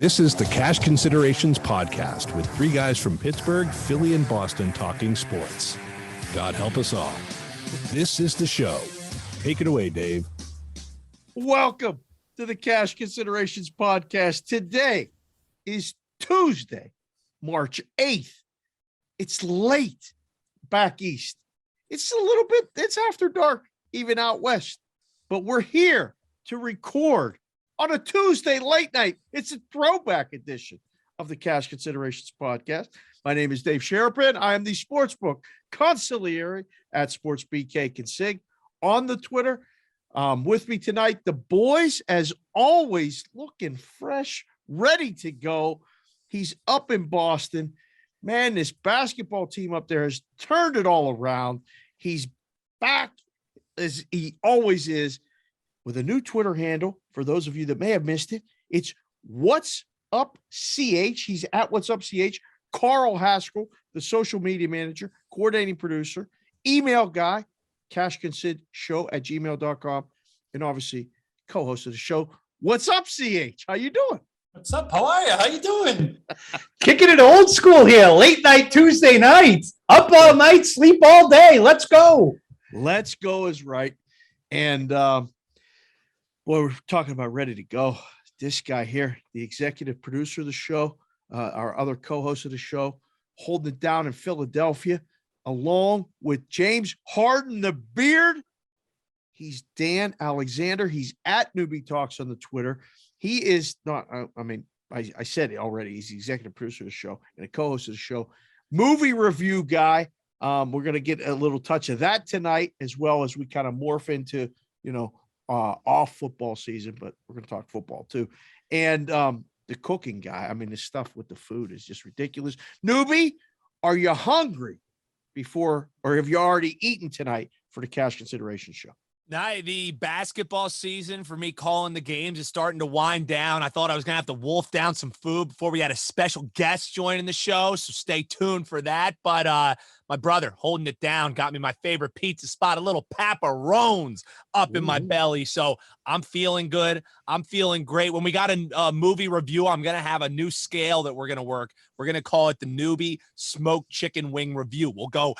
This is the Cash Considerations Podcast with three guys from Pittsburgh, Philly, and Boston talking sports. God help us all. This is the show. Take it away, Dave. Welcome to the Cash Considerations Podcast. Today is Tuesday, March 8th. It's late back east. It's after dark, even out west. But we're here to record on a Tuesday late night. It's a throwback edition of the Cash Considerations Podcast. My name is Dave Sharapan. I am the Sportsbook Consigliere at Sportsbook Consigliere on the Twitter. With me tonight, the boys, as always, looking fresh, ready to go. He's up in Boston. Man, this basketball team up there has turned it all around. He's back, as he always is, with a new Twitter handle. For those of you that may have missed it, it's What's Up CH. He's at What's Up CH. Carl Hascall, the social media manager, coordinating producer, email guy, cashconsidshow@gmail.com, and obviously co-host of the show. What's up, CH? How you doing? What's up? How are you? How you doing? Kicking it old school here. Late night Tuesday night. Up all night, sleep all day. Let's go. Let's go is right. And we're talking about ready to go. This guy here, the executive producer of the show, our other co-host of the show, holding it down in Philadelphia, along with James Harden, the beard. He's Dan Alexander. He's at Neuby Talks on the Twitter. He is not, I said it already. He's the executive producer of the show and a co-host of the show. Movie review guy. We're going to get a little touch of that tonight, as well as we kind of morph into, off football season, but we're going to talk football too. And the cooking guy. I mean, the stuff with the food is just ridiculous. Neuby, are you hungry or have you already eaten tonight for the Cash Consideration Show? The basketball season for me calling the games is starting to wind down. I thought I was going to have to wolf down some food before we had a special guest joining the show, so stay tuned for that. But my brother holding it down got me my favorite pizza spot, a little Paparones up in my belly. So I'm feeling good. I'm feeling great. When we got a movie review, I'm going to have a new scale that we're going to work. We're going to call it the Neuby Smoked Chicken Wing Review. We'll go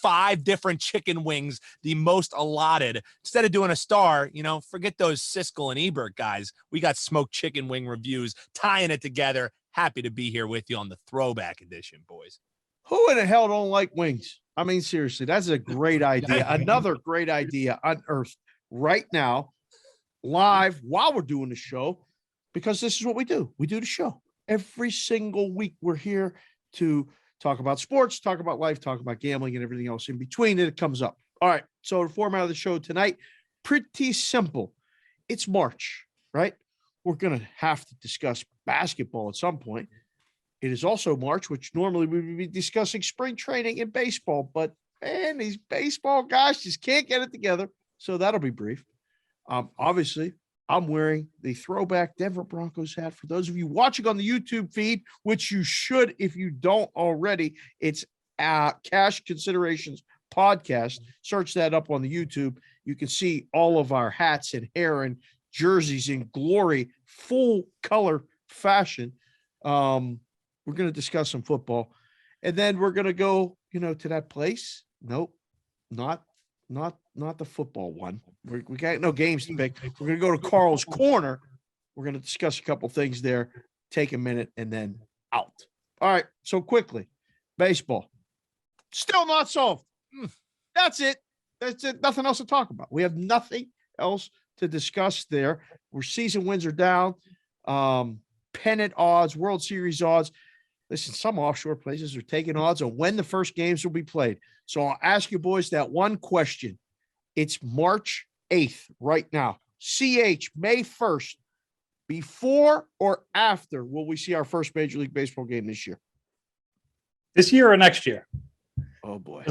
5 different chicken wings, the most allotted. Instead of doing a star, forget those Siskel and Ebert guys. We got smoked chicken wing reviews, tying it together. Happy to be here with you on the throwback edition, boys. Who in the hell don't like wings? I mean, seriously, that's a great idea. Another great idea unearthed right now, live, while we're doing the show, because this is what we do. We do the show. Every single week, we're here to talk about sports, talk about life, talk about gambling, and everything else in between that it comes up. All right, so the format of the show tonight, pretty simple. It's March, right? We're going to have to discuss basketball at some point. It is also March, which normally we would be discussing spring training and baseball, but man, these baseball guys just can't get it together. So that'll be brief. Obviously, I'm wearing the throwback Denver Broncos hat. For those of you watching on the YouTube feed, which you should if you don't already, it's Cash Considerations Podcast. Search that up on the YouTube. You can see all of our hats and hair and jerseys in glory, full color fashion. We're going to discuss some football, and then we're going to go, to that place. Nope, not the football one. We got no games to pick. We're going to go to Carl's Corner. We're going to discuss a couple things there, take a minute, and then out. All right. So quickly, baseball still not solved. That's it. That's it. Nothing else to talk about. We have nothing else to discuss there. Where season wins are down. Pennant odds, World Series odds. Listen, some offshore places are taking odds on when the first games will be played. So I'll ask you boys that one question. It's March 8th right now. CH, May 1st. Before or after will we see our first Major League Baseball game this year? This year or next year? Oh, boy.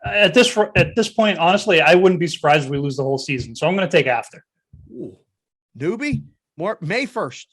At this point, honestly, I wouldn't be surprised if we lose the whole season. So I'm going to take after. Ooh. Neuby, May 1st.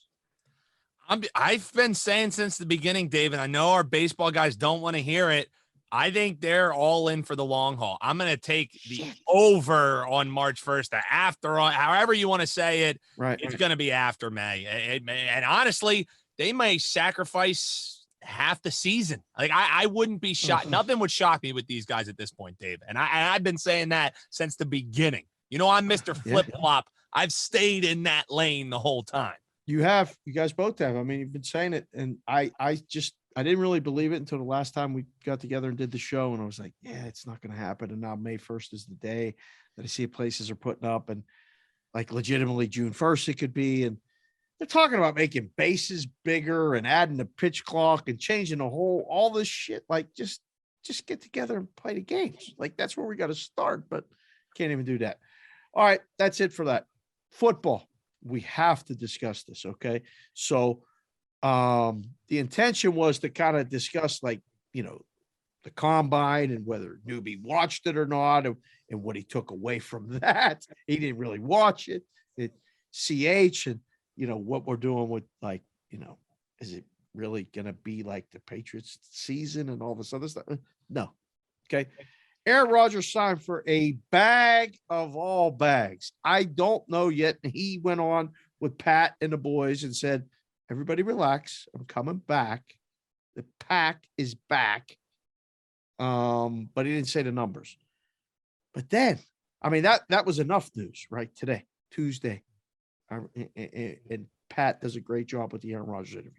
I've been saying since the beginning, Dave, and I know our baseball guys don't want to hear it. I think they're all in for the long haul. I'm going to take the over on March 1st. The after, however you want to say it, Right. it's going to be after May. And honestly, they may sacrifice half the season. Like I wouldn't be shocked. Nothing would shock me with these guys at this point, Dave. And I've been saying that since the beginning. You know, I'm Mr. Flip Flop. I've stayed in that lane the whole time. You guys both have. I mean, you've been saying it, and I didn't really believe it until the last time we got together and did the show, and I was like, yeah, it's not going to happen. And now May 1st is the day that I see places are putting up, and like legitimately June 1st it could be, and they're talking about making bases bigger and adding the pitch clock and changing the whole all this shit. Like just get together and play the games. Like that's where we got to start, but can't even do that. All right, that's it for that. Football. We have to discuss this, okay? So the intention was to kind of discuss, like, you know, the combine and whether Neuby watched it or not, and what he took away from that. He didn't really watch it. CH, and, you know, what we're doing with, like, you know, is it really going to be like the Patriots season and all this other stuff? No. Okay. Aaron Rodgers signed for a bag of all bags. I don't know yet. He went on with Pat and the boys and said, everybody relax. I'm coming back. The pack is back. But he didn't say the numbers. But then, I mean, that was enough news, right? Today, Tuesday. And Pat does a great job with the Aaron Rodgers interview.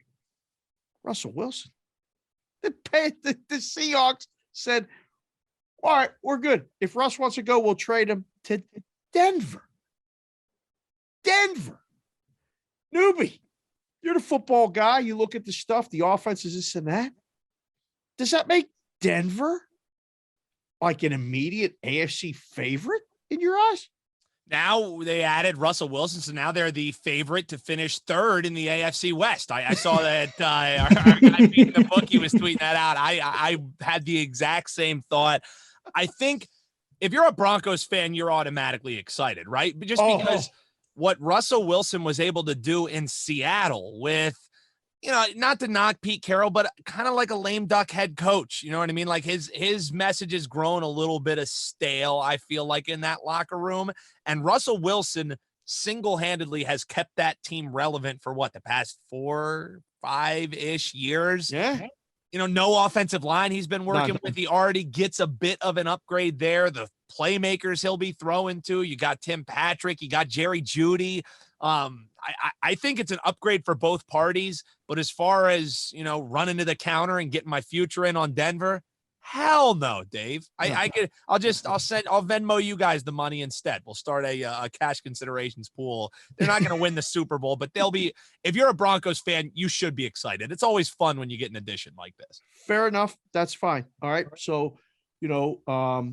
Russell Wilson. The Seahawks said, all right, we're good. If Russ wants to go, we'll trade him to Denver. Neuby, you're the football guy. You look at the stuff, the offense is this and that. Does that make Denver like an immediate AFC favorite in your eyes? Now they added Russell Wilson, so now they're the favorite to finish third in the AFC West. I saw that our guy beating the book, he was tweeting that out. I had the exact same thought. I think if you're a Broncos fan, you're automatically excited, right? Just because what Russell Wilson was able to do in Seattle with, you know, not to knock Pete Carroll, but kind of like a lame duck head coach. You know what I mean? Like his message has grown a little bit of stale, I feel like, in that locker room. And Russell Wilson single-handedly has kept that team relevant for what, the past 4-5-ish years? Yeah. You know, no offensive line he's been working with. He already gets a bit of an upgrade there. The playmakers he'll be throwing to. You got Tim Patrick. You got Jerry Jeudy. I think it's an upgrade for both parties. But as far as, you know, running to the counter and getting my future in on Denver, hell no, Dave. I'll Venmo you guys the money instead. We'll start a cash considerations pool. They're not going to win the Super Bowl, but they'll be. If you're a Broncos fan, you should be excited. It's always fun when you get an addition like this. Fair enough. That's fine. All right. So, you know,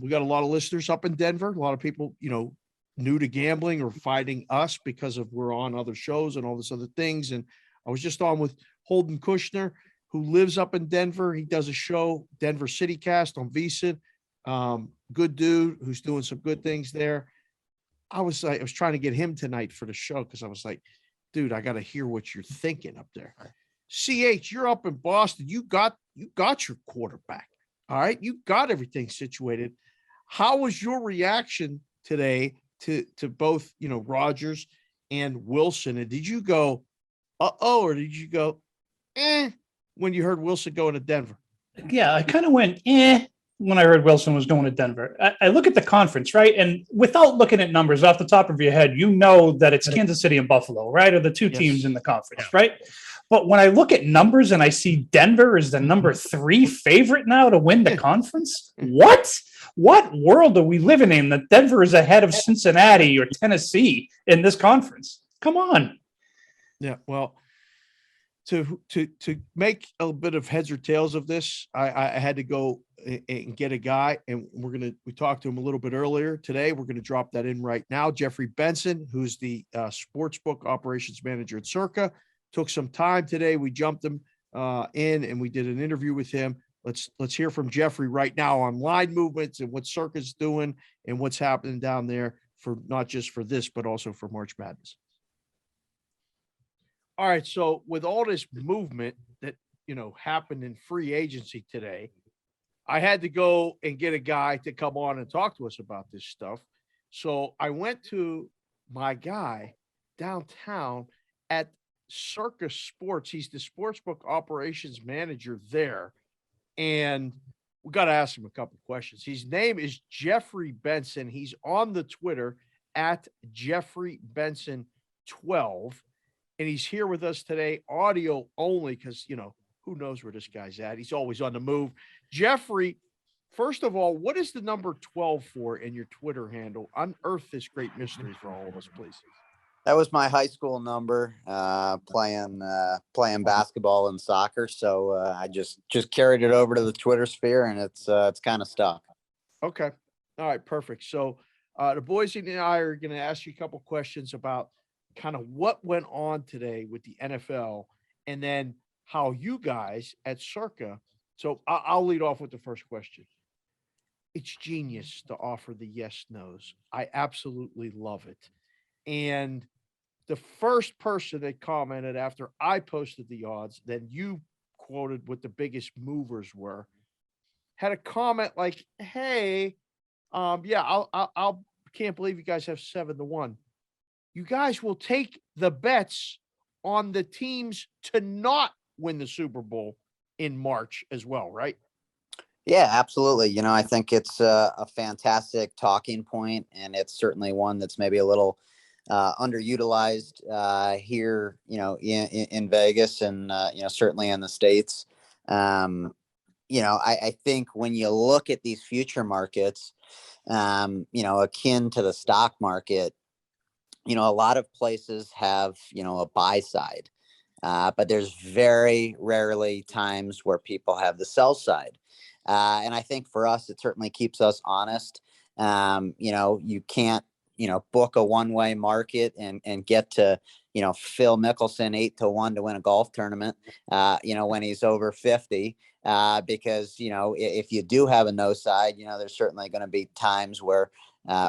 we got a lot of listeners up in Denver. A lot of people, you know, new to gambling or fighting us because of we're on other shows and all this other things. And I was just on with Holden Kushner, who lives up in Denver. He does a show, Denver City Cast on VSiN. Good dude who's doing some good things there. I was trying to get him tonight for the show because I was like, dude, I got to hear what you're thinking up there. CH, you're up in Boston. You got your quarterback. All right. You got everything situated. How was your reaction today to both, you know, Rodgers and Wilson? And did you go, or did you go, when you heard Wilson going to Denver? Yeah, I kind of went, when I heard Wilson was going to Denver. I look at the conference, right? And without looking at numbers off the top of your head, you know that it's Kansas City and Buffalo, right? Are the two teams in the conference, right? But when I look at numbers and I see Denver is the number 3 favorite now to win the conference, what world are we living in that Denver is ahead of Cincinnati or Tennessee in this conference? Come on. Yeah, well, to make a bit of heads or tails of this, I had to go and get a guy, and we talked to him a little bit earlier today. We're going to drop that in right now. Jeffrey Benson, who's the Sportsbook Operations Manager at Circa, took some time today. We jumped him in, and we did an interview with him. Let's hear from Jeffrey right now on line movements and what Circa's doing and what's happening down there for not just for this, but also for March Madness. All right. So with all this movement that, you know, happened in free agency today, I had to go and get a guy to come on and talk to us about this stuff. So I went to my guy downtown at Circa Sports. He's the Sportsbook Operations Manager there. And we got to ask him a couple questions. His name is Jeffrey Benson. He's on the Twitter at Jeffrey Benson 12. And he's here with us today, audio only, because, you know, who knows where this guy's at? He's always on the move. Jeffrey, first of all, what is the number 12 for in your Twitter handle? Unearth this great mystery for all of us, please. That was my high school number, playing basketball and soccer. So I just carried it over to the Twitter sphere, and it's kind of stuck. Okay. All right. Perfect. So the boys and I are going to ask you a couple questions about kind of what went on today with the NFL, and then how you guys at Circa. So I'll lead off with the first question. It's genius to offer the yes, nos. I absolutely love it. And the first person that commented after I posted the odds, then you quoted what the biggest movers were, had a comment like, "Hey, yeah, I'll can't believe you guys have 7-1. You guys will take the bets on the teams to not win the Super Bowl in March as well, right?" Yeah, absolutely. You know, I think it's a fantastic talking point, and it's certainly one that's maybe a little underutilized here, you know, in Vegas, and you know, certainly in the States. You know, I think when you look at these future markets, you know, akin to the stock market, you know, a lot of places have, you know, a buy side, but there's very rarely times where people have the sell side. And I think for us, it certainly keeps us honest. You know, you can't, you know, book a one-way market and get to, you know, Phil Mickelson 8-1 to win a golf tournament, you know, when he's over 50, because, you know, if you do have a no side, you know, there's certainly going to be times where,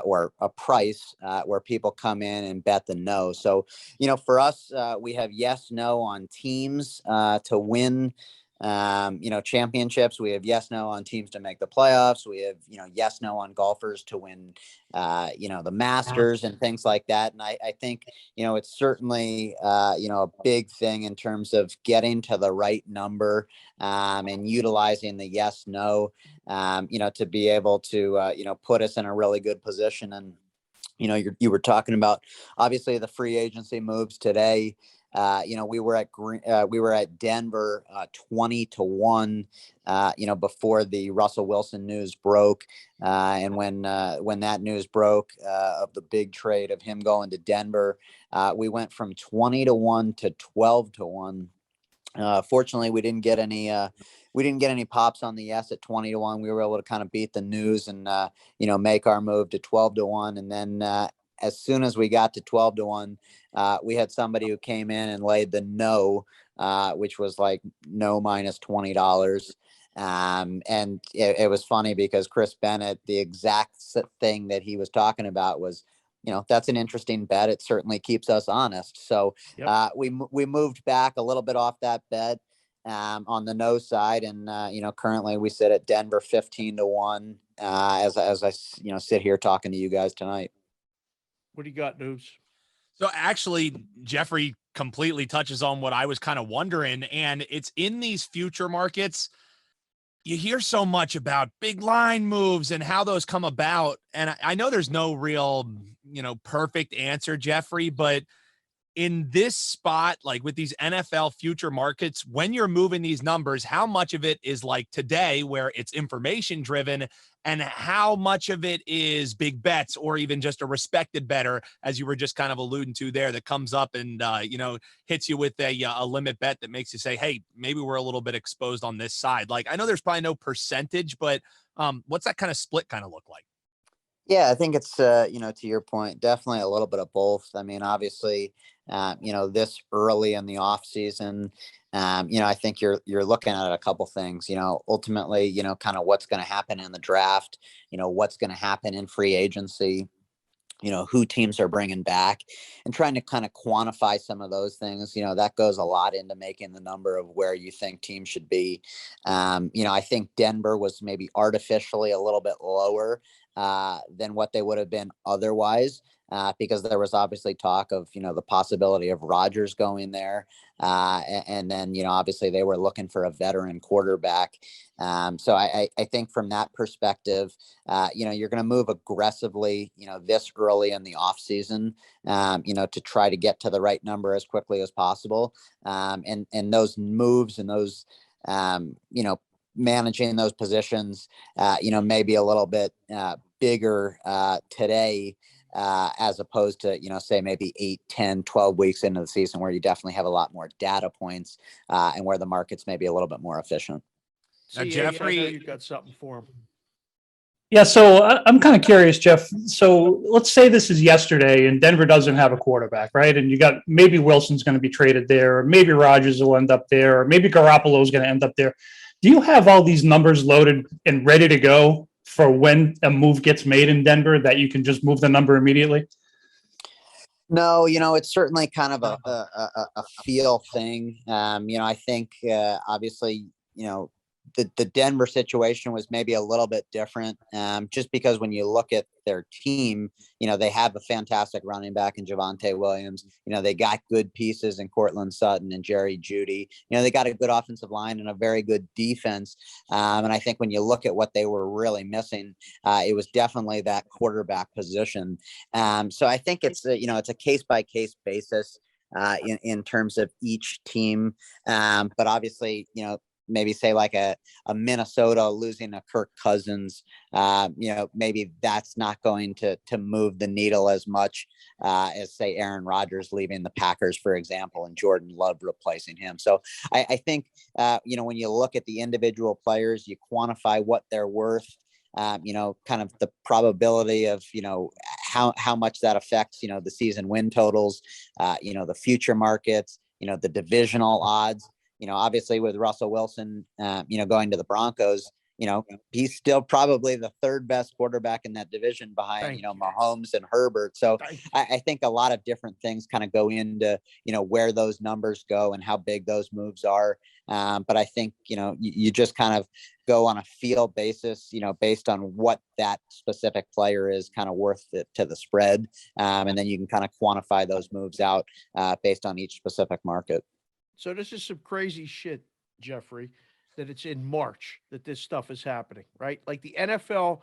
or a price where people come in and bet the no. So, you know, for us, we have yes, no on teams to win, you know, championships. We have yes, no on teams to make the playoffs. We have, you know, yes, no on golfers to win, you know, the Masters and things like that. And I think, you know, it's certainly, you know, a big thing in terms of getting to the right number and utilizing the yes, no, you know, to be able to, you know, put us in a really good position. And, you know, you were talking about obviously the free agency moves today. You know, we were at Denver 20-1, you know, before the Russell Wilson news broke. And when that news broke of the big trade of him going to Denver, we went from 20-1 to 12-1. Fortunately, we didn't get any pops on the yes at 20-1. We were able to kind of beat the news and, you know, make our move to 12-1. And then, as soon as we got to 12-1, we had somebody who came in and laid the no, which was like no minus $20. And it was funny because Chris Bennett, the exact thing that he was talking about was, you know, that's an interesting bet. It certainly keeps us honest. So we moved back a little bit off that bet on the no side. And, you know, currently we sit at Denver 15-1 as I, you know, sit here talking to you guys tonight. What do you got, Noobs? So actually, Jeffrey completely touches on what I was kind of wondering. And it's in these future markets, you hear so much about big line moves and how those come about. And I know there's no real, you know, perfect answer, Jeffrey, but in this spot, like with these NFL future markets, when you're moving these numbers, how much of it is like today where it's information driven and how much of it is big bets or even just a respected bettor, as you were just kind of alluding to there, that comes up and, you know, hits you with a limit bet that makes you say, hey, maybe we're a little bit exposed on this side. Like, I know there's probably no percentage, but what's that kind of split kind of look like? Yeah, I think it's, you know, to your point, definitely a little bit of both. I mean, obviously, you know, this early in the off season, you know, I think you're looking at a couple things, you know, ultimately, you know, kind of what's going to happen in the draft, you know, what's going to happen in free agency. who teams are bringing back, and trying to kind of quantify some of those things. That goes a lot into making the number of where you think teams should be. I think Denver was maybe artificially a little bit lower than what they would have been otherwise. Because there was obviously talk of, the possibility of Rodgers going there. And then, obviously they were looking for a veteran quarterback. So I think from that perspective, you're going to move aggressively, this early in the off season, to try to get to the right number as quickly as possible. And those moves and those, managing those positions, maybe a little bit bigger today, as opposed to, say maybe 8, 10, 12 weeks into the season, where you definitely have a lot more data points, and where the market's maybe a little bit more efficient. Now, Jeffrey, I know you got something for him. Yeah, so I'm kind of curious, Jeff. So let's say this is yesterday and Denver doesn't have a quarterback, right? And you got maybe Wilson's going to be traded there, or maybe Rodgers will end up there, or maybe Garoppolo is going to end up there. Do you have all these numbers loaded and ready to go for when a move gets made in Denver that you can just move the number immediately? No, it's certainly kind of a feel thing. I think obviously, the Denver situation was maybe a little bit different, just because when you look at their team, they have a fantastic running back in Javonte Williams. They got good pieces in Cortland Sutton and Jerry Jeudy. They got a good offensive line and a very good defense. And I think when you look at what they were really missing, it was definitely that quarterback position. So I think it's a case by case basis in terms of each team. But obviously, maybe say like a Minnesota losing a Kirk Cousins, maybe that's not going to move the needle as much as say Aaron Rodgers leaving the Packers, for example, and Jordan Love replacing him. So I think, when you look at the individual players, you quantify what they're worth, kind of the probability of, how much that affects, the season win totals, the future markets, the divisional odds. Obviously with Russell Wilson, going to the Broncos, he's still probably the third best quarterback in that division behind, Mahomes and Herbert. So I think a lot of different things kind of go into, where those numbers go and how big those moves are. But I think, you just kind of go on a feel basis, based on what that specific player is kind of worth it to the spread. And then you can kind of quantify those moves out based on each specific market. So this is some crazy shit, Jeffrey, that it's in March that this stuff is happening, right? Like the NFL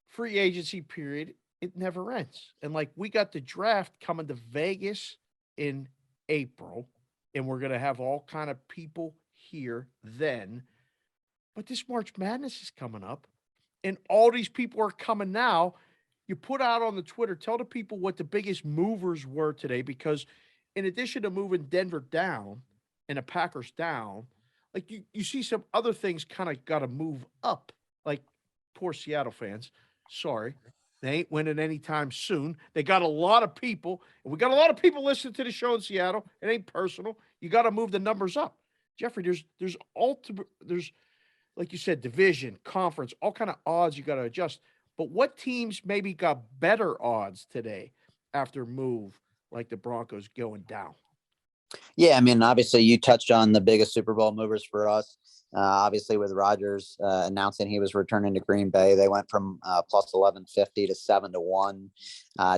free agency period, it never ends. And like we got the draft coming to Vegas in April, and we're going to have all kind of people here then. But this March Madness is coming up, and all these people are coming now. You put out on the Twitter, tell the people what the biggest movers were today, because in addition to moving Denver down and the Packers down, like you see some other things kind of got to move up. Like poor Seattle fans, sorry, they ain't winning anytime soon. They got a lot of people, and we got a lot of people listening to the show in Seattle. It ain't personal. You got to move the numbers up, Jeffrey. There's like you said, division, conference, all kind of odds you got to adjust. But what teams maybe got better odds today after move like the Broncos going down? Yeah, I mean, obviously you touched on the biggest Super Bowl movers for us. Obviously with Rodgers announcing he was returning to Green Bay, they went from plus 1150 to 7-1.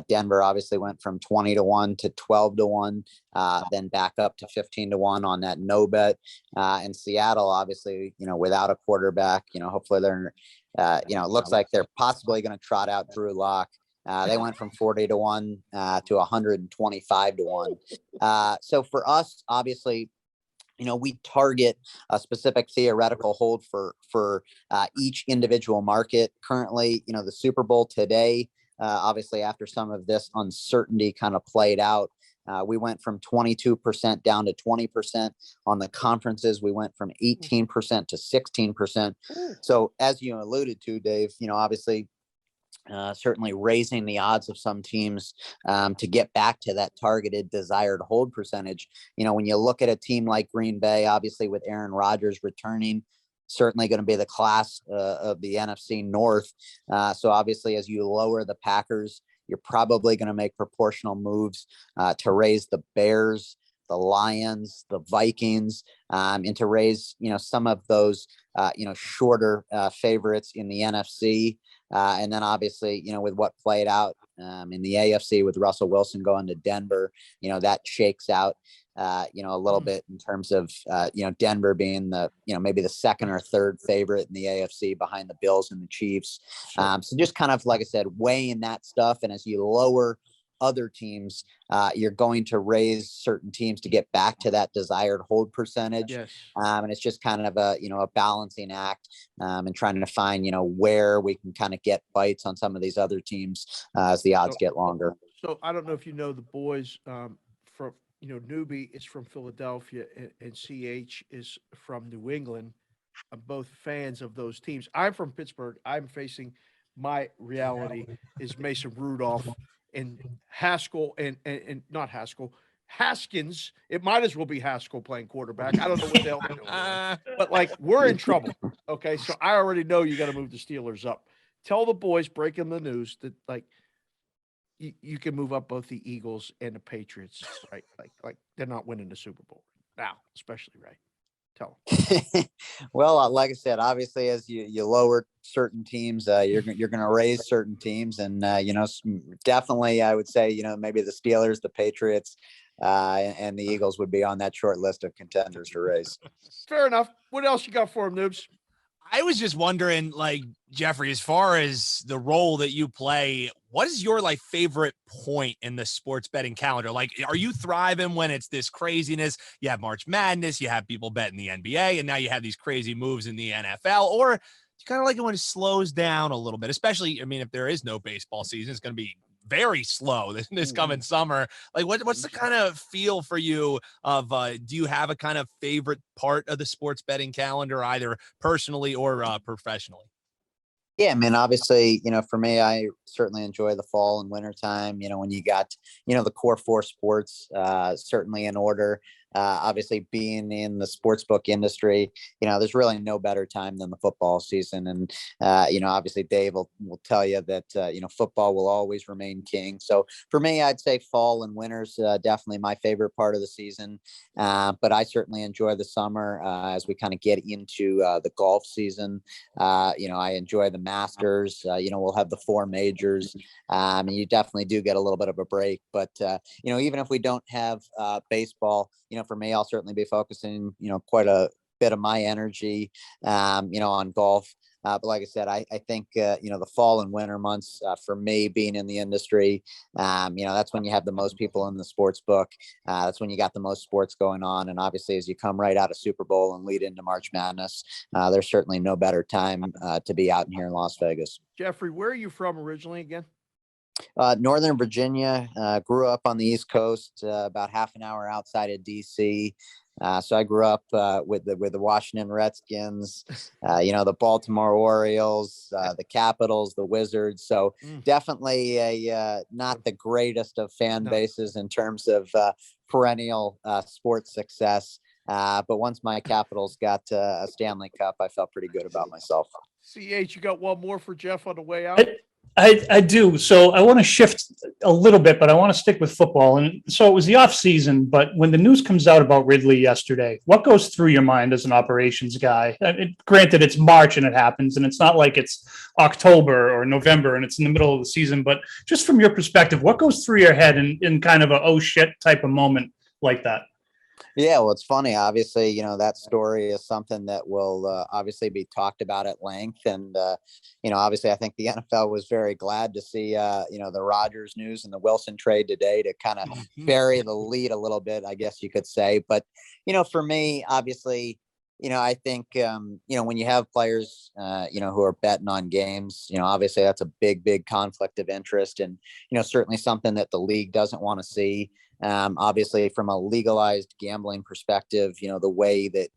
Denver obviously went from 20-1 to 12-1, then back up to 15-1 on that no bet. And Seattle, obviously, without a quarterback, hopefully they're, it looks like they're possibly going to trot out Drew Lock. They went from 40-1 to 125-1. So for us, obviously, we target a specific theoretical hold for each individual market. Currently, the Super Bowl today, obviously after some of this uncertainty kind of played out, we went from 22% down to 20%. On the conferences, we went from 18% to 16%. So as you alluded to, Dave, obviously, certainly raising the odds of some teams to get back to that targeted desired hold percentage. When you look at a team like Green Bay, obviously with Aaron Rodgers returning, certainly going to be the class of the NFC North. So obviously as you lower the Packers, You're probably going to make proportional moves to raise the Bears, the Lions, the Vikings, and to raise, some of those, shorter favorites in the NFC. And then obviously, with what played out in the AFC with Russell Wilson going to Denver, that shakes out, a little bit in terms of, Denver being the, maybe the second or third favorite in the AFC behind the Bills and the Chiefs. So just kind of, like I said, weighing that stuff. And as you lower other teams, you're going to raise certain teams to get back to that desired hold percentage. Yes. And it's just kind of a balancing act, and trying to find, where we can kind of get bites on some of these other teams as the odds get longer. So I don't know if you know the boys from, Neuby is from Philadelphia and CH is from New England. I'm both fans of those teams. I'm from Pittsburgh. I'm facing my reality is Mason Rudolph and Haskell and not Haskell, Haskins. It might as well be Haskell playing quarterback. I don't know what the hell they're doing, but like we're in trouble. Okay, so I already know you got to move the Steelers up. Tell the boys breaking the news that like you can move up both the Eagles and the Patriots, right? Like they're not winning the Super Bowl now, especially right. Tell them. Well, like I said, obviously, as you lower certain teams, you're going to raise certain teams, and definitely, I would say, maybe the Steelers, the Patriots, and the Eagles would be on that short list of contenders to raise. Fair enough. What else you got for them, Noobs? I was just wondering, like, Jeffrey, as far as the role that you play, what is your favorite point in the sports betting calendar? Like, are you thriving when it's this craziness? You have March Madness, you have people betting the NBA, and now you have these crazy moves in the NFL, or you kind of like it when it slows down a little bit, especially, I mean, if there is no baseball season, it's going to be very slow this coming summer. Like what's the kind of feel for you of, do you have a kind of favorite part of the sports betting calendar, either personally or professionally? Yeah, I mean, obviously, for me, I certainly enjoy the fall and winter time, when you got, the core four sports, certainly in order. Obviously being in the sportsbook industry, there's really no better time than the football season. And, obviously Dave will tell you that, football will always remain king. So for me, I'd say fall and winter's definitely my favorite part of the season. But I certainly enjoy the summer as we kind of get into the golf season. I enjoy the Masters. We'll have the four majors. And you definitely do get a little bit of a break. But, even if we don't have baseball, for me, I'll certainly be focusing, quite a bit of my energy, on golf. But like I said, I think, the fall and winter months for me being in the industry, that's when you have the most people in the sports book. That's when you got the most sports going on. And obviously, as you come right out of Super Bowl and lead into March Madness, there's certainly no better time to be out here in Las Vegas. Jeffrey, where are you from originally again? Northern Virginia, grew up on the East Coast, about half an hour outside of DC. So I grew up with the Washington Redskins, the Baltimore Orioles, the Capitals, the Wizards. So definitely not the greatest of fan bases in terms of perennial sports success. But once my Capitals got a Stanley Cup, I felt pretty good about myself. CH, you got one more for Jeff on the way out? I do. So I want to shift a little bit, but I want to stick with football. And so it was the off season, but when the news comes out about Ridley yesterday, what goes through your mind as an operations guy? Granted, it's March and it happens, and it's not like it's October or November and it's in the middle of the season, but just from your perspective, what goes through your head in kind of a, oh shit type of moment like that? Yeah, well, it's funny. Obviously, that story is something that will obviously be talked about at length. And, obviously, I think the NFL was very glad to see, the Rodgers news and the Wilson trade today to kind of bury the lead a little bit, I guess you could say. But, for me, obviously, I think, when you have players, who are betting on games, obviously that's a big conflict of interest and, certainly something that the league doesn't want to see. Obviously from a legalized gambling perspective, the way that,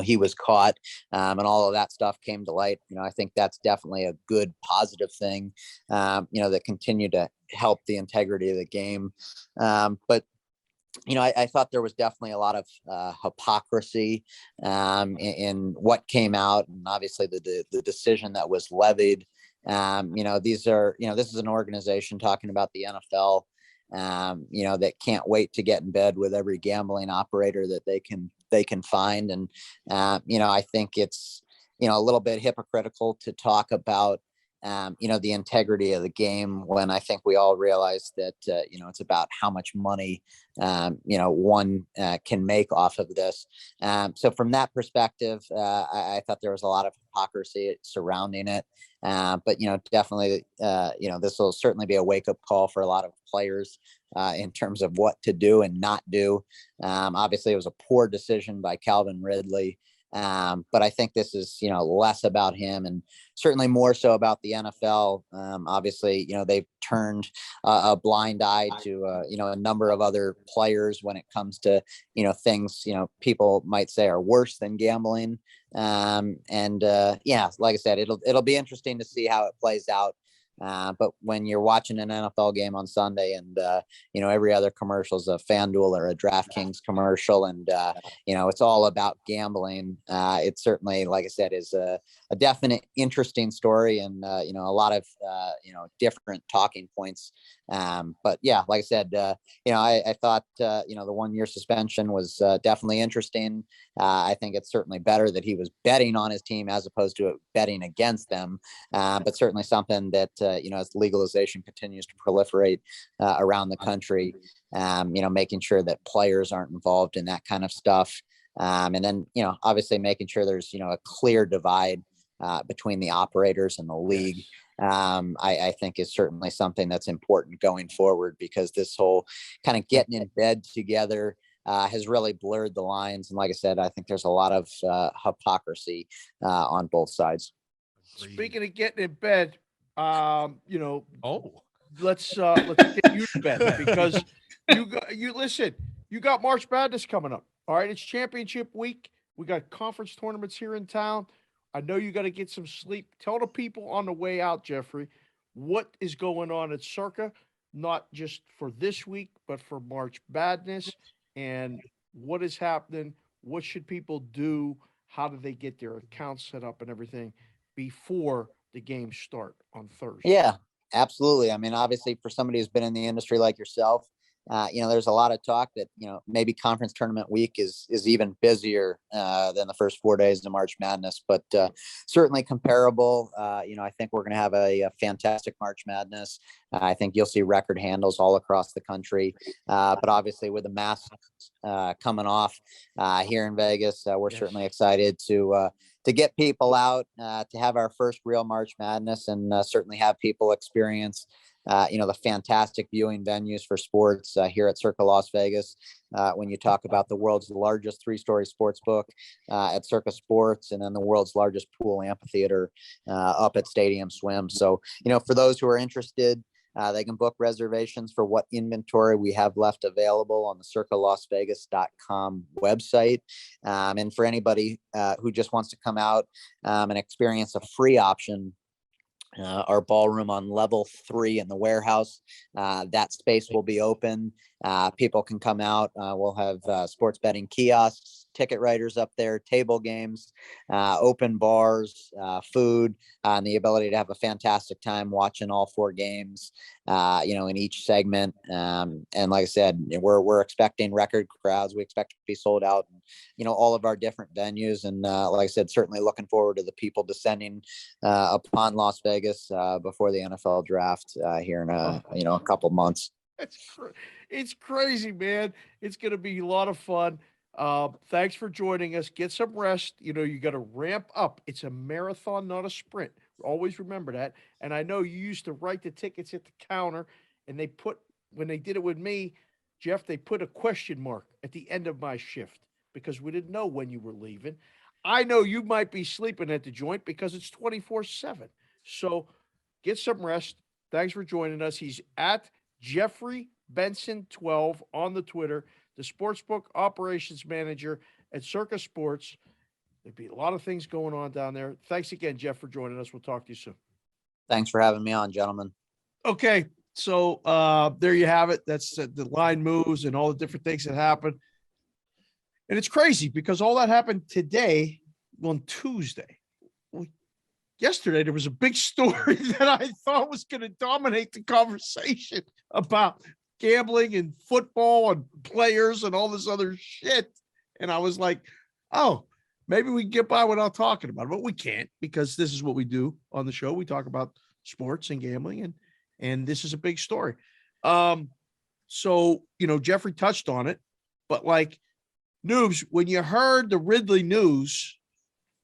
he was caught and all of that stuff came to light. I think that's definitely a good positive thing, that continue to help the integrity of the game. But I thought there was definitely a lot of hypocrisy in what came out, and obviously the decision that was levied. This is an organization talking about the NFL, that can't wait to get in bed with every gambling operator that they can find. And, I think it's, a little bit hypocritical to talk about, the integrity of the game when I think we all realize that, it's about how much money, one can make off of this. So from that perspective, I thought there was a lot of hypocrisy surrounding it. But, definitely, this will certainly be a wake up call for a lot of players in terms of what to do and not do. Obviously, it was a poor decision by Calvin Ridley. But I think this is, less about him and certainly more so about the NFL. Obviously, they've turned a blind eye to, a number of other players when it comes to, things, people might say are worse than gambling. Like I said, it'll be interesting to see how it plays out. But when you're watching an NFL game on Sunday and, every other commercial is a FanDuel or a DraftKings commercial and, it's all about gambling. It certainly, like I said, is a definite interesting story and, a lot of, different talking points. But yeah, like I said, I thought, the 1 year suspension was definitely interesting. I think it's certainly better that he was betting on his team as opposed to betting against them. But certainly something that, as legalization continues to proliferate around the country, making sure that players aren't involved in that kind of stuff. And then, obviously making sure there's, a clear divide between the operators and the league. I think is certainly something that's important going forward because this whole kind of getting in bed together has really blurred the lines. And like I said, I think there's a lot of hypocrisy on both sides. Speaking of getting in bed, let's get you to bed because you got March Madness coming up. All right, it's championship week. We got conference tournaments here in town. I know you got to get some sleep. Tell the people on the way out, Jeffrey, what is going on at Circa, not just for this week, but for March Madness, and what is happening. What should people do? How do they get their accounts set up and everything before the games start on Thursday? Yeah, absolutely. I mean, obviously, for somebody who's been in the industry like yourself, there's a lot of talk that, maybe conference tournament week is even busier than the first 4 days of March Madness, but certainly comparable. I think we're going to have a fantastic March Madness. I think you'll see record handles all across the country. But obviously with the masks coming off here in Vegas, we're certainly excited to get people out, to have our first real March Madness and certainly have people experience the fantastic viewing venues for sports here at Circa Las Vegas. When you talk about the world's largest 3-story sports book at Circa Sports, and then the world's largest pool amphitheater up at Stadium Swim. So, for those who are interested, they can book reservations for what inventory we have left available on the circalasvegas.com website. And for anybody who just wants to come out and experience a free option, our ballroom on level 3 in the warehouse, that space will be open. People can come out. We'll have sports betting kiosks, ticket writers up there, table games, open bars, food, and the ability to have a fantastic time watching all 4 games, in each segment. And like I said, we're expecting record crowds. We expect to be sold out, all of our different venues. And like I said, certainly looking forward to the people descending upon Las Vegas before the NFL draft here in a couple months. It's crazy, man. It's going to be a lot of fun. Thanks for joining us. Get some rest. You got to ramp up. It's a marathon, not a sprint. Always remember that. And I know you used to write the tickets at the counter, and when they did it with me, Jeff, they put a question mark at the end of my shift because we didn't know when you were leaving. I know you might be sleeping at the joint because it's 24/7. So get some rest. Thanks for joining us. He's at Jeffrey Benson 12 on the Twitter, the Sportsbook Operations Manager at Circa Sports. There'd be a lot of things going on down there. Thanks again, Jeff, for joining us. We'll talk to you soon. Thanks for having me on, gentlemen. Okay, so there you have it. That's the line moves and all the different things that happen. And it's crazy because all that happened today on Tuesday. yesterday there was a big story that I thought was going to dominate the conversation about gambling and football and players and all this other shit. And I was like, oh, maybe we can get by without talking about it, but we can't, because this is what we do on the show. We talk about sports and gambling, and this is a big story. So, Jeffrey touched on it, but like, Noobs, when you heard the Ridley news,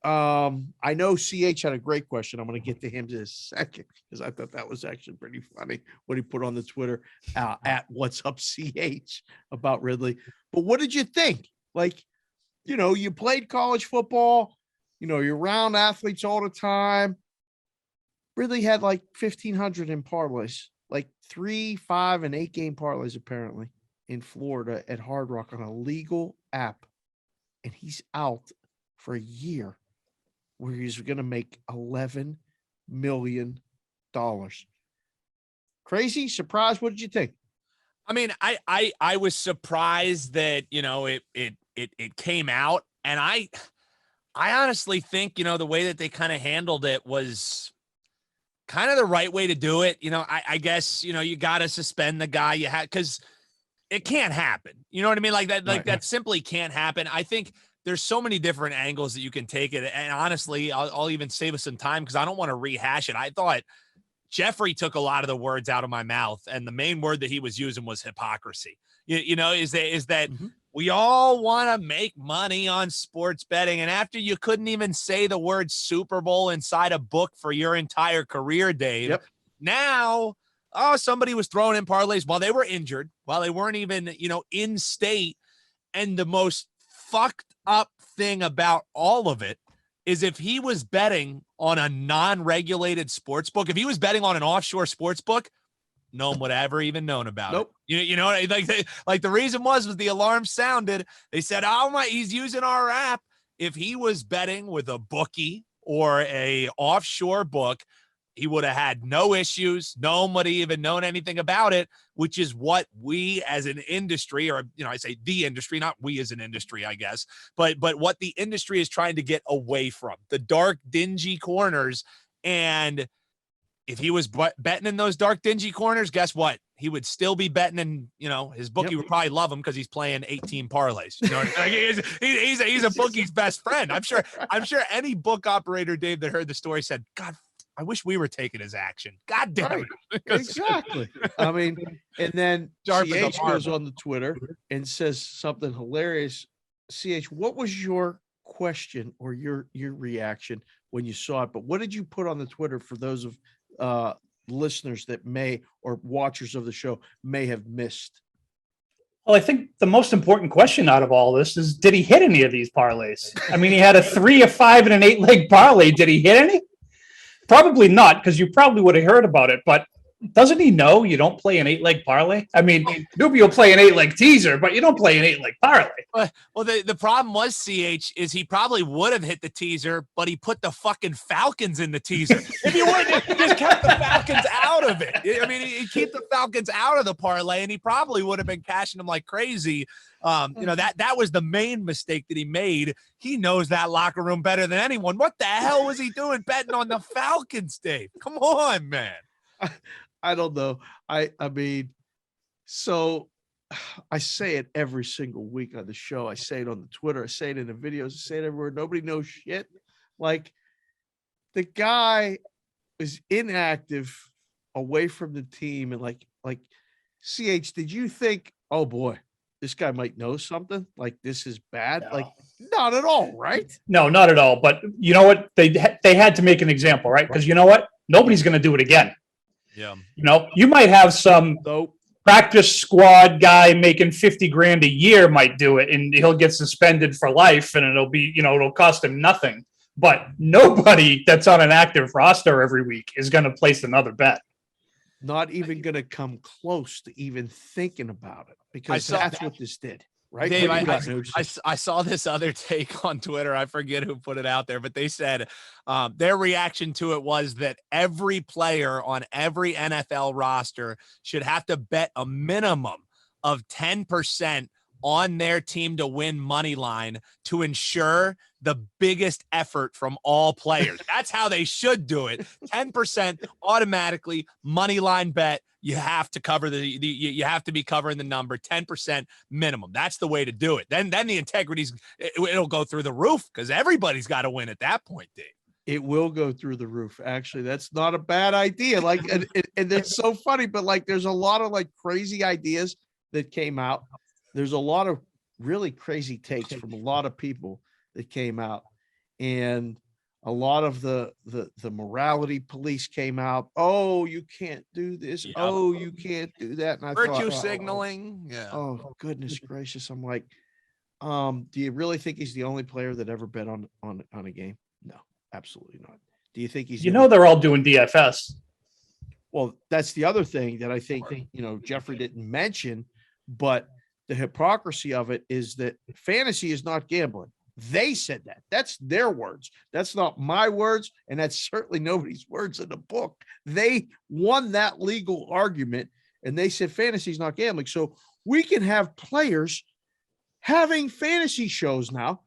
I know CH had a great question. I'm going to get to him in a second, because I thought that was actually pretty funny what he put on the Twitter at What's Up CH about Ridley. But what did you think? Like, you played college football, you're around athletes all the time. Ridley had like 1,500 in parlays, like 3, 5, and 8 game parlays apparently in Florida at Hard Rock on a legal app. And he's out for a year where he's going to make $11 million. Crazy? Surprised? What did you think? I mean, I was surprised that, it came out, and I honestly think, the way that they kind of handled it was kind of the right way to do it. I guess, you got to suspend the guy you had, because it can't happen. You know what I mean? Like that, that simply can't happen. I think there's so many different angles that you can take it. And honestly, I'll even save us some time, because I don't want to rehash it. I thought Jeffrey took a lot of the words out of my mouth, and the main word that he was using was hypocrisy. Is that we all want to make money on sports betting, and after you couldn't even say the word Super Bowl inside a book for your entire career, Dave, now, somebody was throwing in parlays while they were injured, while they weren't even, in state. And the most fucked up thing about all of it is, if he was betting on a non-regulated sports book, if he was betting on an offshore sports book, no one would have ever even known about it. You know, like the reason was the alarm sounded. They said, he's using our app. If he was betting with a bookie or a offshore book, he would have had no issues. No one would have even known anything about it, which is what we as an industry, or, I say the industry, not we as an industry, I guess, but what the industry is trying to get away from, the dark, dingy corners. And if he was betting in those dark, dingy corners, guess what? He would still be betting in, his bookie would probably love him, because he's playing 18 parlays. He's a bookie's best friend. I'm sure any book operator, Dave, that heard the story said, God, I wish we were taking his action. God damn it. Exactly. I mean, and then CH goes on the Twitter and says something hilarious. CH, what was your question or your reaction when you saw it? But what did you put on the Twitter for those of listeners that may, or watchers of the show may have missed? Well, I think the most important question out of all this is, did he hit any of these parlays? I mean, he had a 3, a 5, and an 8-leg parlay. Did he hit any? Probably not, because you probably would have heard about it, but doesn't he know you don't play an 8-leg parlay? I mean, Neuby will play an 8-leg teaser, but you don't play an 8-leg parlay. Well, the problem was, CH, is he probably would have hit the teaser, but he put the fucking Falcons in the teaser. If he would have just kept the Falcons out of it. I mean, he'd keep the Falcons out of the parlay, and he probably would have been cashing them like crazy. That was the main mistake that he made. He knows that locker room better than anyone. What the hell was he doing betting on the Falcons, Dave? Come on, man. I don't know. I mean, so I say it every single week on the show. I say it on the Twitter. I say it in the videos. I say it everywhere. Nobody knows shit. Like, the guy is inactive, away from the team, and like CH, did you think, oh boy, this guy might know something? Like, this is bad? No. Like, not at all, right? No, not at all. But you know what? They had to make an example, right? Because you know what? Nobody's going to do it again. Yeah. You might have some practice squad guy making $50,000 a year might do it, and he'll get suspended for life, and it'll be, it'll cost him nothing. But nobody that's on an active roster every week is going to place another bet. Not even going to come close to even thinking about it, because that's what this did. Right, Dave, I saw this other take on Twitter. I forget who put it out there, but they said their reaction to it was that every player on every NFL roster should have to bet a minimum of 10% on their team to win money line to ensure the biggest effort from all players. That's how they should do it. 10% automatically money line bet. You have to cover you have to be covering the number 10% minimum. That's the way to do it. Then the integrity's it'll go through the roof because everybody's got to win at that point, Dave. It will go through the roof. Actually, that's not a bad idea. Like, and it's so funny, but like, there's a lot of like crazy ideas that came out. There's a lot of really crazy takes from a lot of people that came out, and a lot of the morality police came out. Oh, you can't do this. Yep. Oh, you can't do that. And I virtue thought, signaling. Yeah. Oh, goodness gracious. I'm like, do you really think he's the only player that ever bet on a game? No, absolutely not. Do you think he's? They're all doing DFS. Well, that's the other thing that I think Jeffrey didn't mention, but the hypocrisy of it is that fantasy is not gambling. They said that. That's their words. That's not my words, and that's certainly nobody's words in the book. They won that legal argument, and they said fantasy is not gambling. So we can have players having fantasy shows now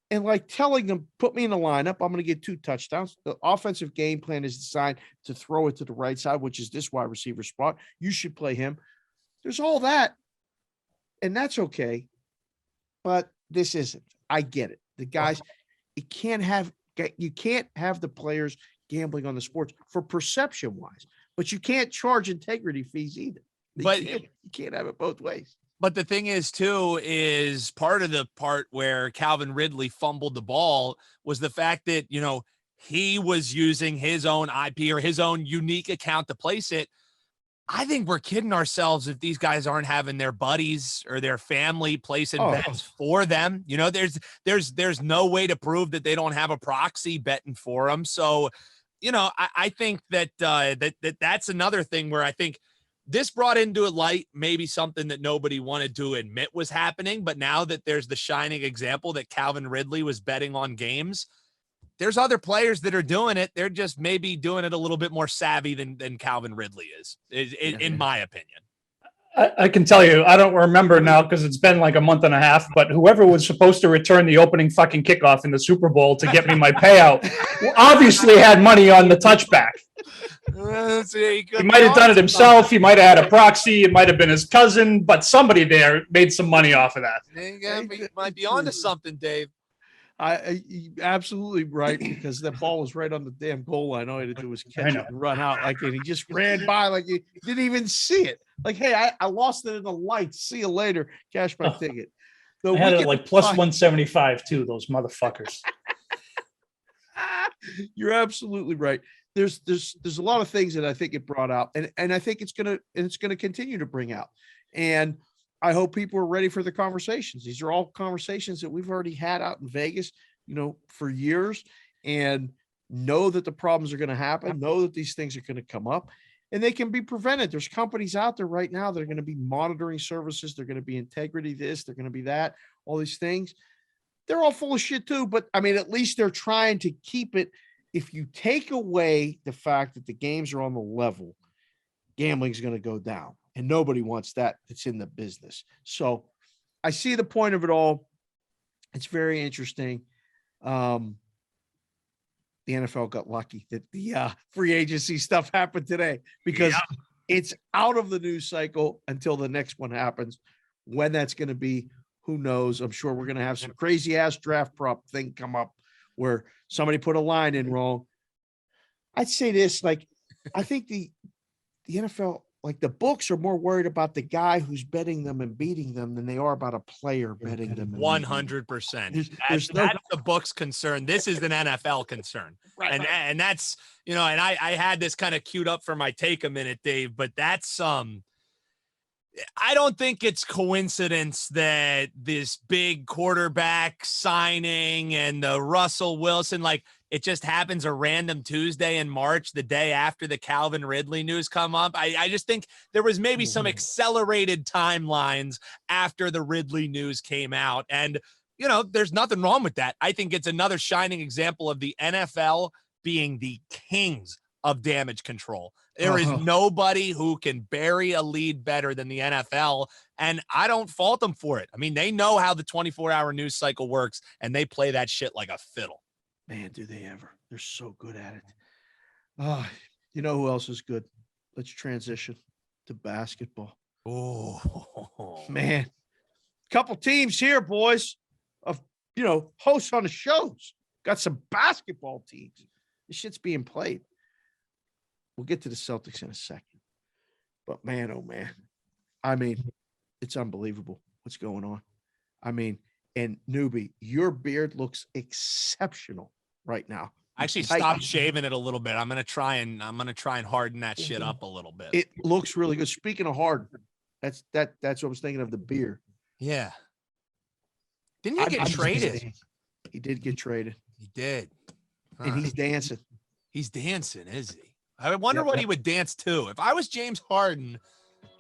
and like telling them, put me in the lineup. I'm going to get 2 touchdowns. The offensive game plan is designed to throw it to the right side, which is this wide receiver spot. You should play him. There's all that, and that's okay, but this isn't. I get it. The guys, you can't have the players gambling on the sports for perception wise, but you can't charge integrity fees either. You can't have it both ways. But the thing is, too, is part of the part where Calvin Ridley fumbled the ball was the fact that, he was using his own IP or his own unique account to place it. I think we're kidding ourselves if these guys aren't having their buddies or their family placing bets for them. There's no way to prove that they don't have a proxy betting for them. So, I think that that's another thing where I think this brought into light maybe something that nobody wanted to admit was happening. But now that there's the shining example that Calvin Ridley was betting on games, there's other players that are doing it. They're just maybe doing it a little bit more savvy than Calvin Ridley is in my opinion. I can tell you, I don't remember now because it's been like a month and a half, but whoever was supposed to return the opening fucking kickoff in the Super Bowl to get me my payout obviously had money on the touchback. He might have done it himself. He might have had a proxy. It might have been his cousin, but somebody there made some money off of that. You might be onto something, Dave. Absolutely right, because that ball was right on the damn goal line. All he had to do was catch it and run out and he just ran by like he didn't even see it. Like, hey, I lost it in the lights. See you later. Cash my ticket. I had it like plus 175 too. Those motherfuckers. You're absolutely right. There's a lot of things that I think it brought out, and I think it's gonna continue to bring out. And I hope people are ready for the conversations. These are all conversations that we've already had out in Vegas, for years, and know that the problems are going to happen, know that these things are going to come up, and they can be prevented. There's companies out there right now that are going to be monitoring services. They're going to be integrity this, they're going to be that, all these things. They're all full of shit too, but I mean, at least they're trying to keep it. If you take away the fact that the games are on the level, gambling is going to go down. And nobody wants that. It's in the business. So I see the point of it all. It's very interesting. The NFL got lucky that the free agency stuff happened today because it's out of the news cycle until the next one happens. When that's going to be, who knows? I'm sure we're going to have some crazy ass draft prop thing come up where somebody put a line in wrong. I'd say this, I think the NFL, the books are more worried about the guy who's betting them and beating them than they are about a player betting them. 100%. That's the book's concern. This is an NFL concern. Right. And that's, and I had this kind of queued up for my take a minute, Dave, but that's, I don't think it's coincidence that this big quarterback signing and the Russell Wilson, it just happens a random Tuesday in March, the day after the Calvin Ridley news come up. I just think there was maybe some accelerated timelines after the Ridley news came out. And, there's nothing wrong with that. I think it's another shining example of the NFL being the kings of damage control. There is nobody who can bury a lead better than the NFL, and I don't fault them for it. I mean, they know how the 24-hour news cycle works, and they play that shit like a fiddle. Man, do they ever. They're so good at it. You know who else is good? Let's transition to basketball. Oh, man. Couple teams here, boys, of, hosts on the shows. Got some basketball teams. This shit's being played. We'll get to the Celtics in a second. But man, oh man. I mean, it's unbelievable what's going on. I mean, and Neuby, your beard looks exceptional right now. I actually stopped shaving it a little bit. I'm gonna try and harden that shit up a little bit. It looks really good. Speaking of harden, that's what I was thinking of, the beard. Yeah. Didn't he get traded? He did get traded. He did. And he's dancing. He's dancing, is he? I wonder what he would dance to. If I was James Harden,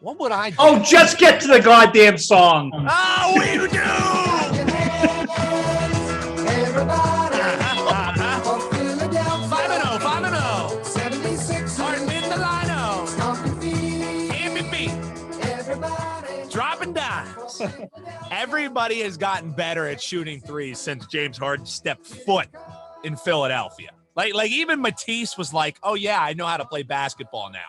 what would I do? Oh, just get to the goddamn song. Oh, we do! 5-0. 76 Harden in the line-o. MVP. Dropping dimes. Everybody has gotten better at shooting threes since James Harden stepped foot in Philadelphia. Like even Matisse was like, "Oh yeah, I know how to play basketball now."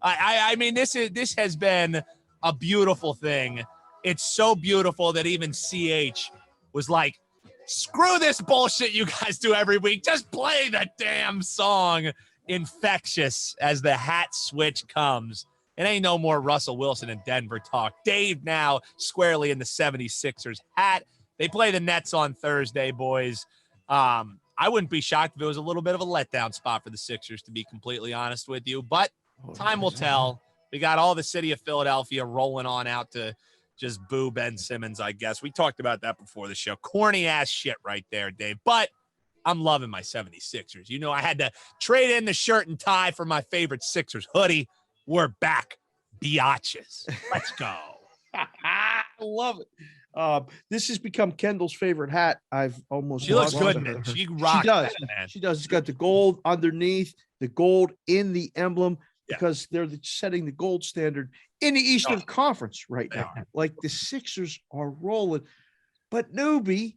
I mean, this has been a beautiful thing. It's so beautiful that even CH was like, "Screw this bullshit you guys do every week. Just play the damn song." Infectious as the hat switch comes. It ain't no more Russell Wilson and Denver talk. Dave now squarely in the 76ers hat. They play the Nets on Thursday, boys. I wouldn't be shocked if it was a little bit of a letdown spot for the Sixers, to be completely honest with you. But time will tell. We got all the city of Philadelphia rolling on out to just boo Ben Simmons, I guess. We talked about that before the show. Corny-ass shit right there, Dave. But I'm loving my 76ers. You know, I had to trade in the shirt and tie for my favorite Sixers hoodie. We're back. Biatches. Let's go. I love it. This has become Kendall's favorite hat. I've almost. She looks good, man. She rocks. She does. That, man. She does. It's got the gold underneath, the gold in the emblem, because they're setting the gold standard in the Eastern Conference right now. Like the Sixers are rolling. But Neuby,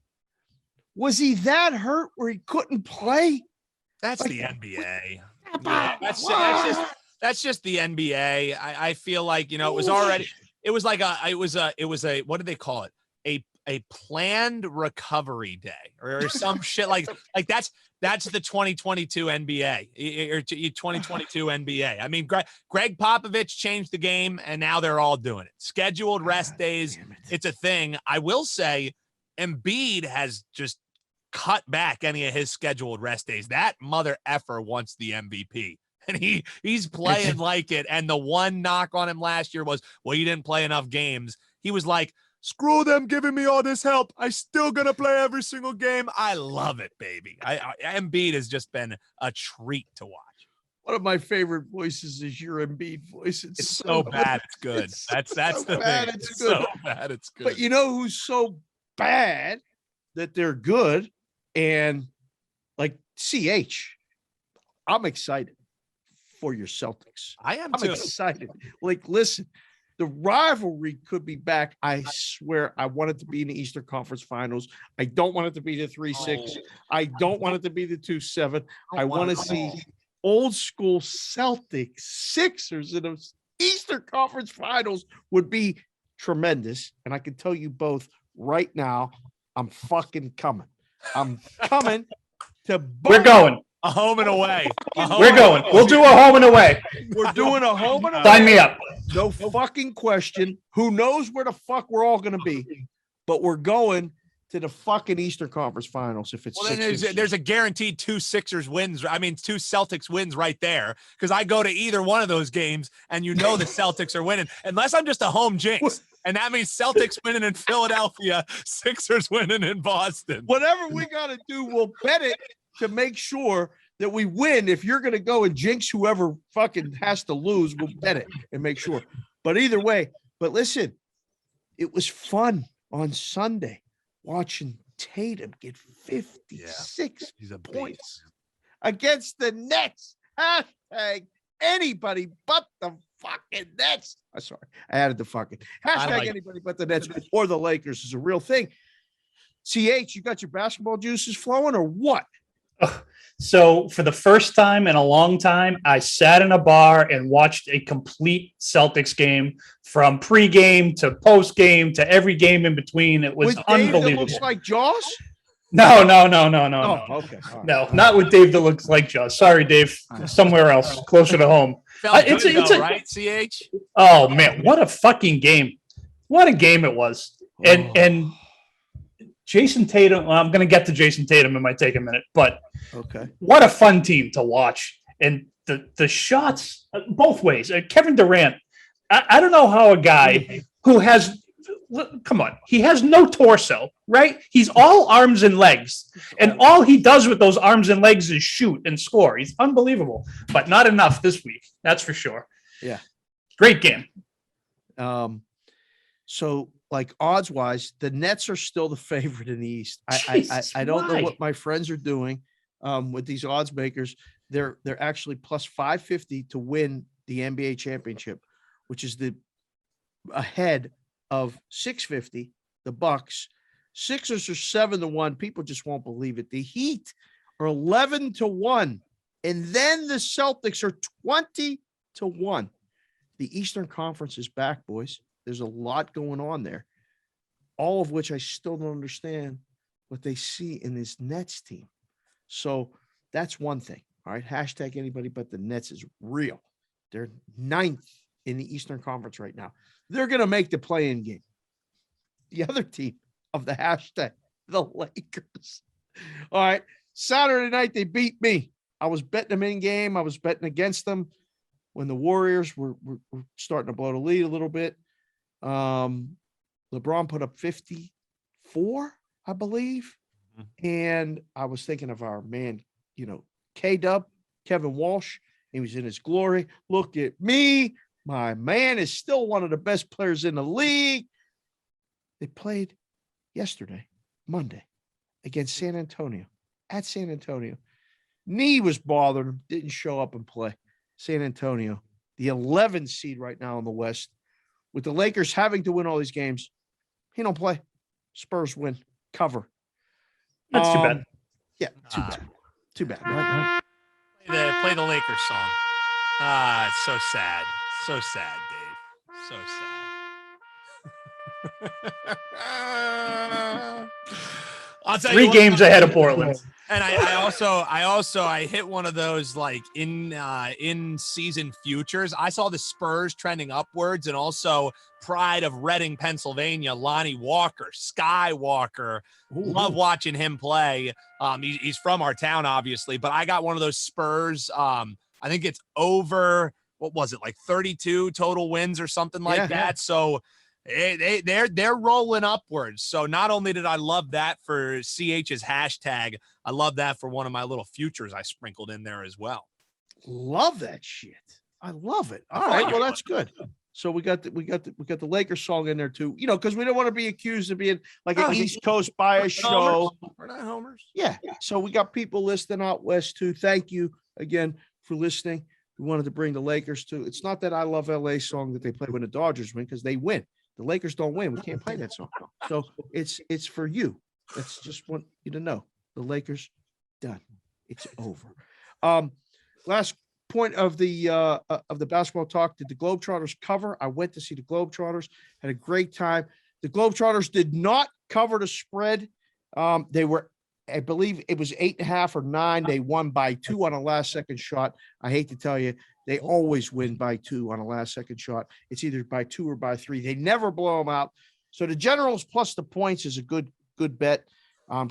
was he that hurt where he couldn't play? That's the NBA. Yeah, that's just the NBA. I feel like, you know, it was a what do they call it? A planned recovery day or some shit like that's the 2022 NBA or 2022 NBA. I mean, Greg Popovich changed the game and now they're all doing it. Scheduled rest days. It's a thing. I will say Embiid has just cut back any of his scheduled rest days. That mother effer wants the MVP. And he's playing like it. And the one knock on him last year was, well, you didn't play enough games. He was like, screw them giving me all this help. I still gonna play every single game. I love it, baby. Embiid has just been a treat to watch. One of my favorite voices is your Embiid voice. It's so bad, it's good. That's so the bad, thing. it's It's good. so bad, it's good. But you know who's so bad that they're good? And like CH, I'm excited for your Celtics. I'm too excited. Like, listen, the rivalry could be back. I swear, I want it to be in the Eastern Conference Finals. I don't want it to be the 3-6. I don't want it to be the 2-7. I want to see old school Celtics Sixers in the Eastern Conference Finals would be tremendous. And I can tell you both right now, I'm fucking coming. I'm coming to. We're going. A home and away. We're going. We'll do a home and away. We're doing a home and away. Sign me up. No fucking question. Who knows where the fuck we're all going to be? But we're going to the fucking Eastern Conference Finals if it's. Well, then there's a guaranteed two Celtics wins right there, because I go to either one of those games and you know the Celtics are winning, unless I'm just a home jinx. And that means Celtics winning in Philadelphia, Sixers winning in Boston. Whatever we got to do, we'll bet it to make sure that we win. If you're going to go and jinx whoever fucking has to lose, we'll bet it and make sure. But either way, but listen, it was fun on Sunday watching Tatum get 56 points against the Nets. Hashtag anybody but the fucking Nets. I'm sorry. I added the fucking hashtag anybody but the Nets or the Lakers is a real thing. CH, you got your basketball juices flowing or what? So for the first time in a long time, I sat in a bar and watched a complete Celtics game from pregame to postgame to every game in between. It was with Dave unbelievable. that looks like Jaws? No. Okay. Right. No, not with Dave that looks like Jaws. Sorry, Dave. Somewhere else, closer to home. It's right, CH? Oh, man. What a fucking game. What a game it was. And Jason Tatum, well, I'm going to get to Jason Tatum. It might take a minute, but okay, what a fun team to watch. And the shots both ways. Kevin Durant, I don't know how a guy who has, come on, he has no torso, right? He's all arms and legs. And all he does with those arms and legs is shoot and score. He's unbelievable, but not enough this week. That's for sure. Yeah. Great game. So like odds wise, the Nets are still the favorite in the East. I don't know what my friends are doing with these odds makers. They're actually plus 550 to win the NBA championship, which is ahead of 650, the Bucks. Sixers are 7-1. People just won't believe it. The Heat are 11-1. And then the Celtics are 20-1. The Eastern Conference is back, boys. There's a lot going on there, all of which I still don't understand what they see in this Nets team. So that's one thing. All right. Hashtag anybody but the Nets is real. They're 9th in the Eastern Conference right now. They're going to make the play-in game. The other team of the hashtag, the Lakers. All right. Saturday night, they beat me. I was betting them in game. I was betting against them when the Warriors were starting to blow the lead a little bit. LeBron put up 54, I believe. And I was thinking of our man, K-Dub, Kevin Walsh. He was in his glory. Look at me. My man is still one of the best players in the league. They played yesterday, Monday, against San Antonio, at San Antonio. Knee was bothering him, didn't show up and play. San Antonio, the 11th seed right now in the West. With the Lakers having to win all these games, he don't play. Spurs win, cover. That's too bad. Yeah, too bad. Right? Play the Lakers song. It's so sad. So sad, Dave. So sad. I'll tell 3 you games ahead of Portland. And I hit one of those like in season futures. I saw the Spurs trending upwards, and also pride of Reading, Pennsylvania, Lonnie Walker, Skywalker. Love watching him play. He's from our town, obviously, but I got one of those Spurs. I think it's over. What was it, like 32 total wins or something like that? So they're rolling upwards. So not only did I love that for CH's hashtag, I love that for one of my little futures I sprinkled in there as well. Love that shit. I love it. All right, well that's good. So we got the Lakers song in there too. Because we don't want to be accused of being like an East Coast bias show. We're not homers. Yeah. So we got people listening out west too. Thank you again for listening. We wanted to bring the Lakers too. It's not that I love LA song that they play when the Dodgers win, because they win. The Lakers don't win. We can't play that song. So it's for you. That's just want you to know. The Lakers done. It's over. Last point of the basketball talk. Did the Globetrotters cover? I went to see the Globetrotters. Had a great time. The Globetrotters did not cover the spread. They were, I believe it was 8.5 or 9. They won by 2 on a last second shot. I hate to tell you, they always win by 2 on a last second shot. It's either by 2 or by 3. They never blow them out. So the Generals plus the points is a good bet.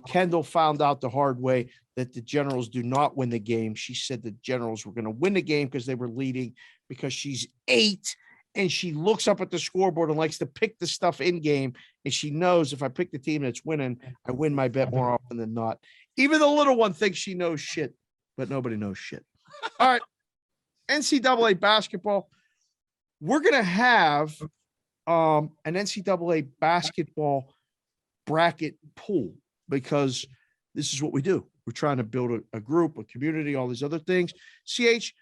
Kendall found out the hard way that the Generals do not win the game. She said the Generals were going to win the game because they were leading, because she's 8 and she looks up at the scoreboard and likes to pick the stuff in game. And she knows if I pick the team that's winning, I win my bet more often than not. Even the little one thinks she knows shit, but nobody knows shit. All right. NCAA basketball. We're going to have an NCAA basketball bracket pool, because this is what we do. We're trying to build a group, a community, all these other things. CH,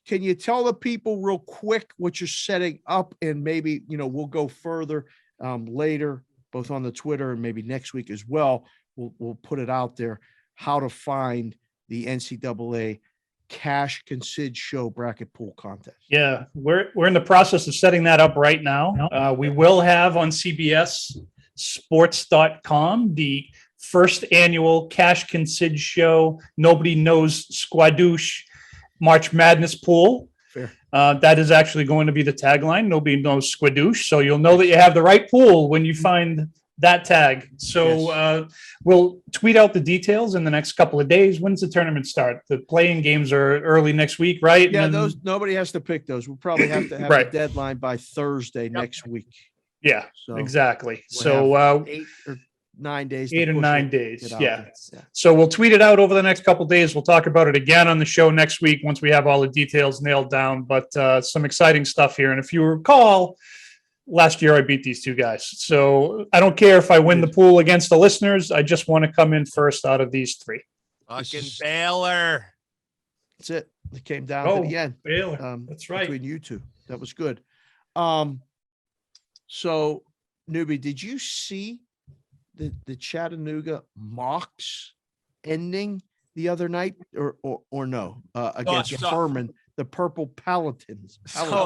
can you tell the people real quick what you're setting up, and maybe, we'll go further later, both on the Twitter and maybe next week as well. We'll put it out there, how to find the NCAA Cash Consid Show bracket pool contest. Yeah, we're in the process of setting that up right now. We will have on CBS Sports.com the first annual Cash Consid Show. Nobody knows Squadouche March Madness pool. Fair. That is actually going to be the tagline. Nobody knows Squadouche, so you'll know that you have the right pool when you find that tag. So we'll tweet out the details in the next couple of days. When's the tournament start? The playing games are early next week, right? Yeah, those nobody has to pick those. We'll probably have to have Right. a deadline by Thursday next week. Yeah, So exactly. we'll So have 8 or 9 days. to 8 or push 9 it, days. get out Yeah. there. So we'll tweet it out over the next couple of days. We'll talk about it again on the show next week once we have all the details nailed down. But some exciting stuff here. And if you recall, last year I beat these two guys. So I don't care if I win the pool against the listeners. I just want to come in first out of these three. Fucking Baylor. That's it. It came down Oh, to the end. Baylor. That's right. Between you two. That was good. So Neuby, did you see the Chattanooga Mocs ending the other night, or no? Against so- Furman, the Purple Paladins. So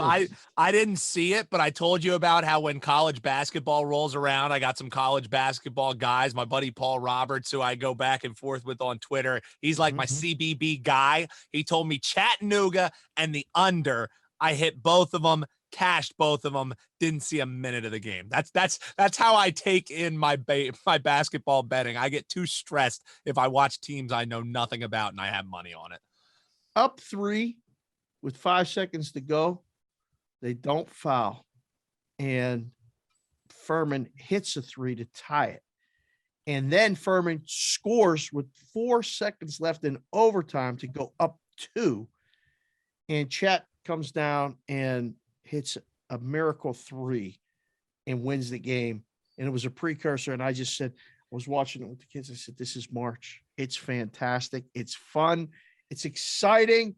I didn't see it, but I told you about how when college basketball rolls around, I got some college basketball guys. My buddy Paul Roberts, who I go back and forth with on Twitter, he's like my CBB guy. He told me Chattanooga and the under. I hit both of them, cashed both of them, didn't see a minute of the game. That's how I take in my basketball betting. I get too stressed if I watch teams I know nothing about and I have money on it. Up 3 with 5 seconds to go. They don't foul, and Furman hits a 3 to tie it. And then Furman scores with 4 seconds left in overtime to go up 2. And Chet comes down and hits a miracle 3 and wins the game. And it was a precursor. And I just said, I was watching it with the kids. I said, this is March. It's fantastic. It's fun. It's exciting.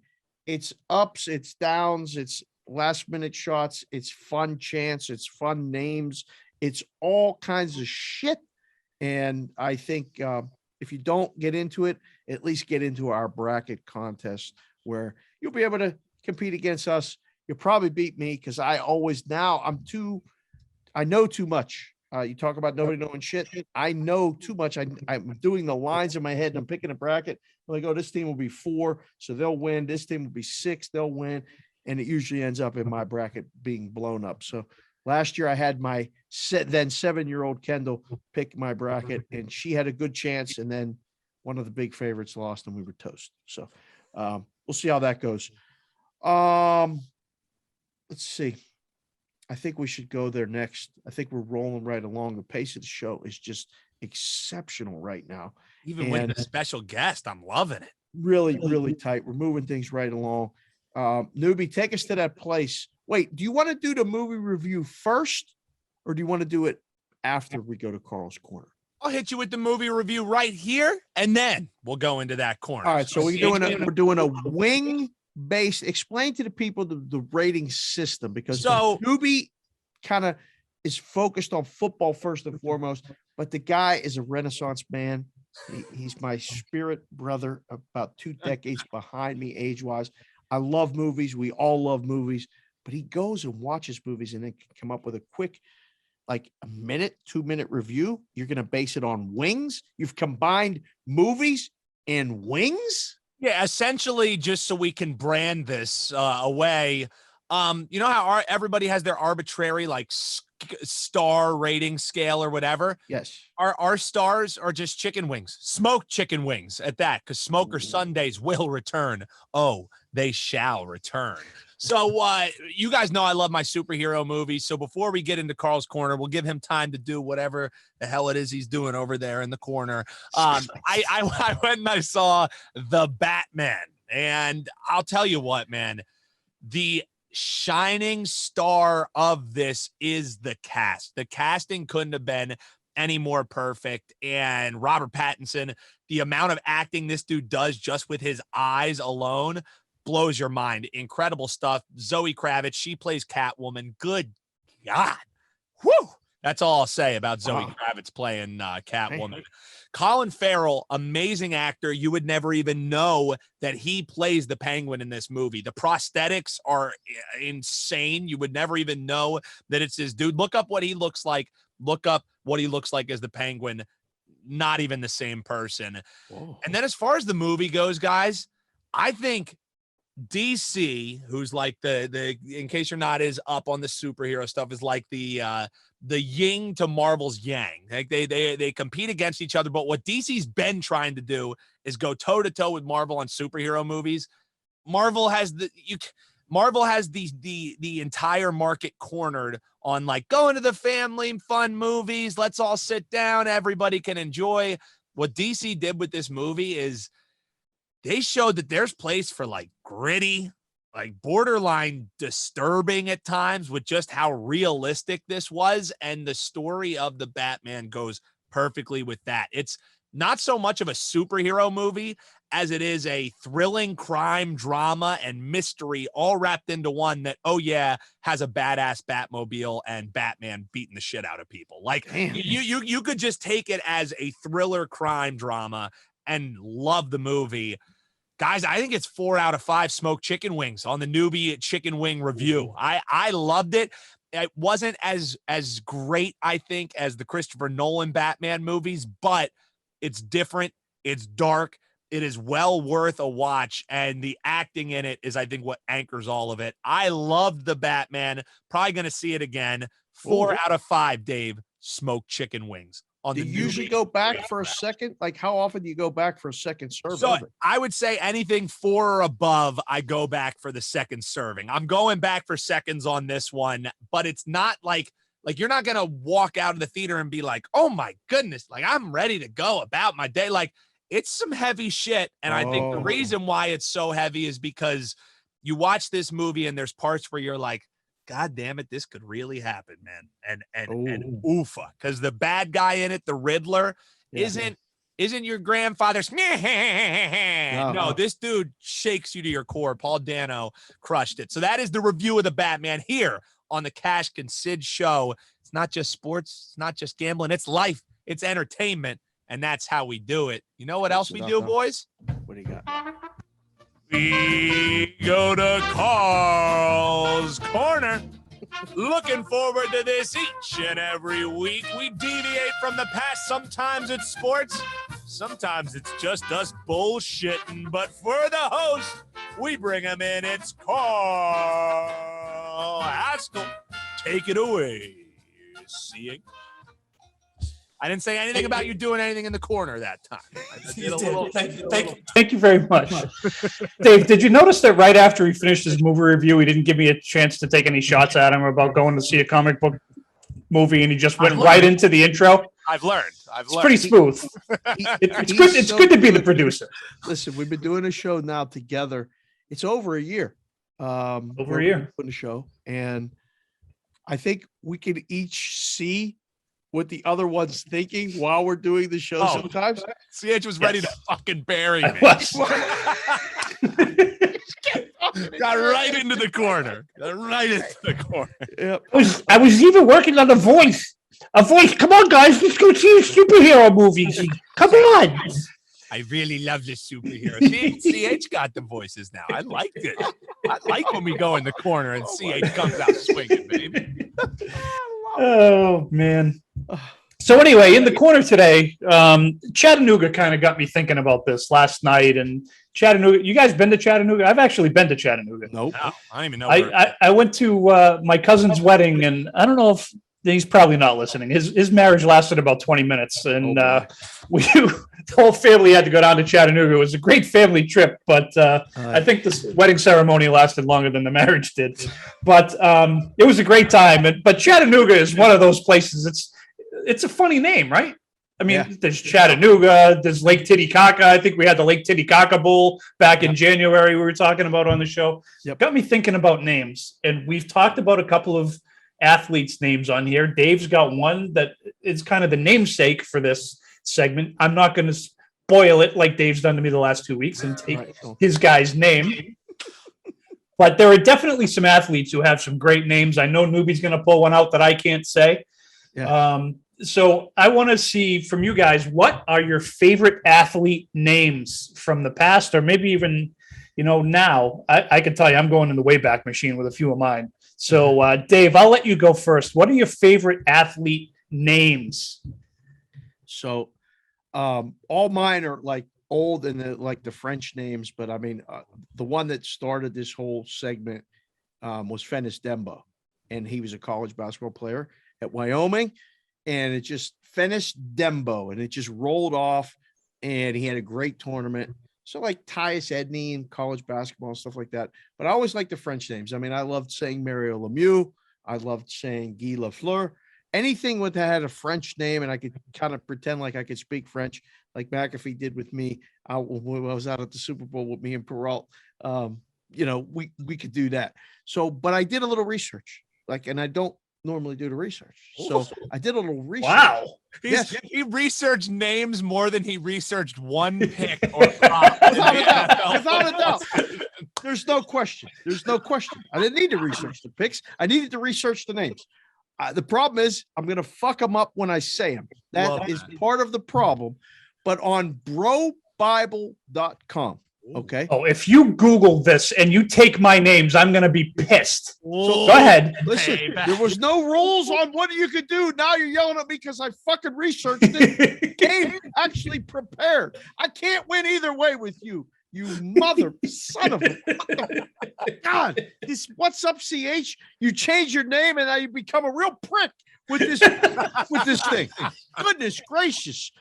It's ups, it's downs, it's last minute shots. It's fun chants. It's fun names. It's all kinds of shit. And I think if you don't get into it, at least get into our bracket contest where you'll be able to compete against us. You'll probably beat me because I know too much. You talk about nobody knowing shit. I know too much. I'm doing the lines in my head and I'm picking a bracket. I'm like, oh, this team will be 4, so they'll win. This team will be 6, they'll win. And it usually ends up in my bracket being blown up. So last year I had my then 7-year-old Kendall pick my bracket, and she had a good chance. And then one of the big favorites lost, and we were toast. So we'll see how that goes. Let's see. I think we should go there next. I think we're rolling right along. The pace of the show is just exceptional right now. Even with a special guest, I'm loving it. Really, really tight. We're moving things right along. Neuby, take us to that place. Wait, do you want to do the movie review first, or do you want to do it after we go to Carl's Corner? I'll hit you with the movie review right here, and then we'll go into that corner. All right, so we're doing a wing based. Explain to the people the rating system, because Neuby kind of is focused on football first and foremost, but the guy is a Renaissance man. He's my spirit brother, about 2 decades behind me age-wise. I love movies. We all love movies, but he goes and watches movies and then can come up with a quick, like a 2-minute review. You're going to base it on wings. You've combined movies and wings. Yeah, essentially, just so we can brand this away. You know how everybody has their arbitrary like star rating scale or whatever? Yes. Our stars are just chicken wings, smoked chicken wings at that, because Smoker Sundays will return. Oh, they shall return. So you guys know I love my superhero movies. So before we get into Carl's Corner, we'll give him time to do whatever the hell it is he's doing over there in the corner. I went and I saw The Batman, and I'll tell you what, man, the shining star of this is the cast. The casting couldn't have been any more perfect. And Robert Pattinson, the amount of acting this dude does just with his eyes alone, blows your mind. Incredible stuff. Zoe Kravitz, she plays Catwoman. Good God. Whew. That's all I'll say about Zoe Kravitz playing Catwoman. Man. Colin Farrell, amazing actor. You would never even know that he plays the Penguin in this movie. The prosthetics are insane. You would never even know that it's this dude. Look up what he looks like. Look up what he looks like as the Penguin. Not even the same person. Whoa. And then as far as the movie goes, guys, I think DC, who's like the in case you're not as up on the superhero stuff, is like the yin to Marvel's yang. Like they compete against each other, but what DC's been trying to do is go toe to toe with Marvel on superhero movies. Marvel has the entire market cornered on like going to the family fun movies. Let's all sit down. Everybody can enjoy. What DC did with this movie is they showed that there's place for like gritty, like borderline disturbing at times with just how realistic this was. And the story of the Batman goes perfectly with that. It's not so much of a superhero movie as it is a thrilling crime drama and mystery all wrapped into one that, oh yeah, has a badass Batmobile and Batman beating the shit out of people. Like you could just take it as a thriller crime drama and love the movie. Guys, I think it's 4 out of 5 smoked chicken wings on the Neuby chicken wing review. I loved it. It wasn't as great, I think, as the Christopher Nolan Batman movies, but it's different. It's dark. It is well worth a watch. And the acting in it is, I think, what anchors all of it. I loved the Batman. Probably going to see it again. 4 out of 5, Dave, smoked chicken wings. Do you usually go back for a second? Like, how often do you go back for a second serving? So I would say anything 4 or above, I go back for the second serving. I'm going back for seconds on this one, but it's not like you're not going to walk out of the theater and be like, oh my goodness, like I'm ready to go about my day. Like it's some heavy shit. And I think the reason why it's so heavy is because you watch this movie and there's parts where you're like, God damn it, this could really happen, man. And oofa, because the bad guy in it, the Riddler, isn't your grandfather's. No, this dude shakes you to your core. Paul Dano crushed it. So that is the review of the Batman here on the Cash and Sid show. It's not just sports, it's not just gambling, it's life, it's entertainment, and that's how we do it. You know what else we do, boys? What do you got? We go to Carl's Corner. Looking forward to this each and every week. We deviate from the past. Sometimes it's sports. Sometimes it's just us bullshitting. But for the host, we bring him in. It's Carl Hascall. Take it away. Seeing. I didn't say anything about you doing anything in the corner that time. Thank you very much. Dave, did you notice that right after he finished his movie review, he didn't give me a chance to take any shots at him about going to see a comic book movie, and he just went right into the intro? I've learned. It's pretty smooth. It's good. It's good to be the producer. Listen, we've been doing a show now together. It's over a year. Over a year. Doing the show, and I think we can each see what the other one's thinking while we're doing the show sometimes. CH was ready to fucking bury me. Got right into the corner. Yep. I was even working on a voice. Come on, guys. Let's go see a superhero movie. Come on. I really love this superhero. CH got the voices now. I liked it. I like when we go in the corner and CH comes out swinging, baby. Oh, man. So anyway, in the corner today, Chattanooga kind of got me thinking about this last night. And Chattanooga, you guys been to Chattanooga? I've actually been to Chattanooga. Nope. No, I don't even know. I went to my cousin's wedding, and I don't know if he's probably not listening. His marriage lasted about 20 minutes, and the whole family had to go down to Chattanooga. It was a great family trip, but I think this wedding ceremony lasted longer than the marriage did. But it was a great time. But Chattanooga is one of those places. It's a funny name, right? I mean, there's Chattanooga, there's Lake Titicaca. I think we had the Lake Titicaca Bowl back in January we were talking about on the show. Got me thinking about names, and we've talked about a couple of athletes' names on here. Dave's got one that is kind of the namesake for this segment. I'm not going to spoil it like Dave's done to me the last 2 weeks and take his guy's name. But there are definitely some athletes who have some great names. I know Neuby's going to pull one out that I can't say. Yeah. So I want to see from you guys, what are your favorite athlete names from the past, or maybe even, now? I can tell you, I'm going in the Wayback Machine with a few of mine. So, Dave, I'll let you go first. What are your favorite athlete names? So, all mine are like old and the French names, but I mean, the one that started this whole segment was Fennis Dembo, and he was a college basketball player at Wyoming, and it just Fennis Dembo, and it just rolled off, and he had a great tournament. So like Tyus Edney in college basketball and stuff like that. But I always like the French names. I mean, I loved saying Mario Lemieux. I loved saying Guy Lafleur. Anything that had a French name and I could kind of pretend like I could speak French, like McAfee did with me when I was out at the Super Bowl with me and Peralt. We could do that. So, but I did a little research, and I don't normally do the research. So I did a little research. Wow. He researched names more than he researched one pick or prop. Without a doubt. There's no question. I didn't need to research the picks. I needed to research the names. The problem is I'm going to fuck them up when I say them. That is part of the problem. But on brobible.com, okay? Oh, if you Google this and you take my names, I'm going to be pissed. So go ahead. Listen, there was no rules on what you could do. Now you're yelling at me because I fucking researched it. Game actually prepared. I can't win either way with you. You mother son of a God. This what's up, CH? You change your name and now you become a real prick with this thing. Goodness gracious.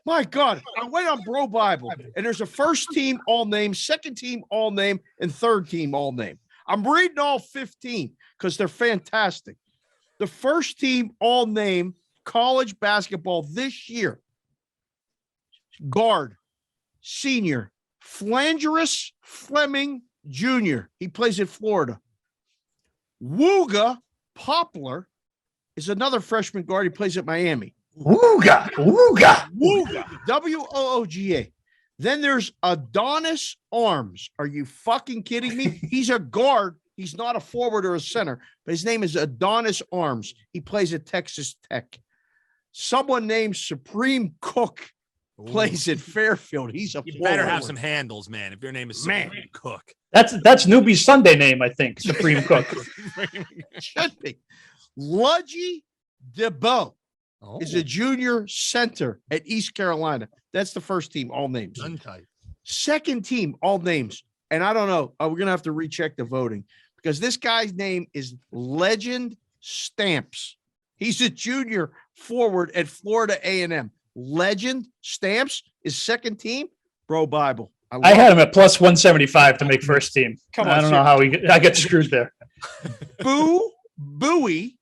My God, I went on Bro Bible, and there's a first team all name, second team all name, and third team all name. I'm reading all 15 because they're fantastic. The first team all name college basketball this year. Guard, senior, Flangerus Fleming Jr. He plays at Florida. Wooga Poplar is another freshman guard. He plays at Miami. Wooga. Wooga. Then there's Adonis Arms. Are you fucking kidding me? He's a guard. He's not a forward or a center, but his name is Adonis Arms. He plays at Texas Tech. Someone named Supreme Cook plays at Fairfield. He's a You better have some handles, man. If your name is Supreme Cook. That's Newby's Sunday name, I think. Supreme Cook. Should be. Ludgy DeBow is a junior center at East Carolina. That's the first team, all names. Untight. Second team, all names. And I don't know. We're going to have to recheck the voting because this guy's name is Legend Stamps. He's a junior forward at Florida A&M. Legend Stamps is second team. Bro Bible. I had him at plus 175 to make first team. Come on, I don't know how I get screwed there. Bowie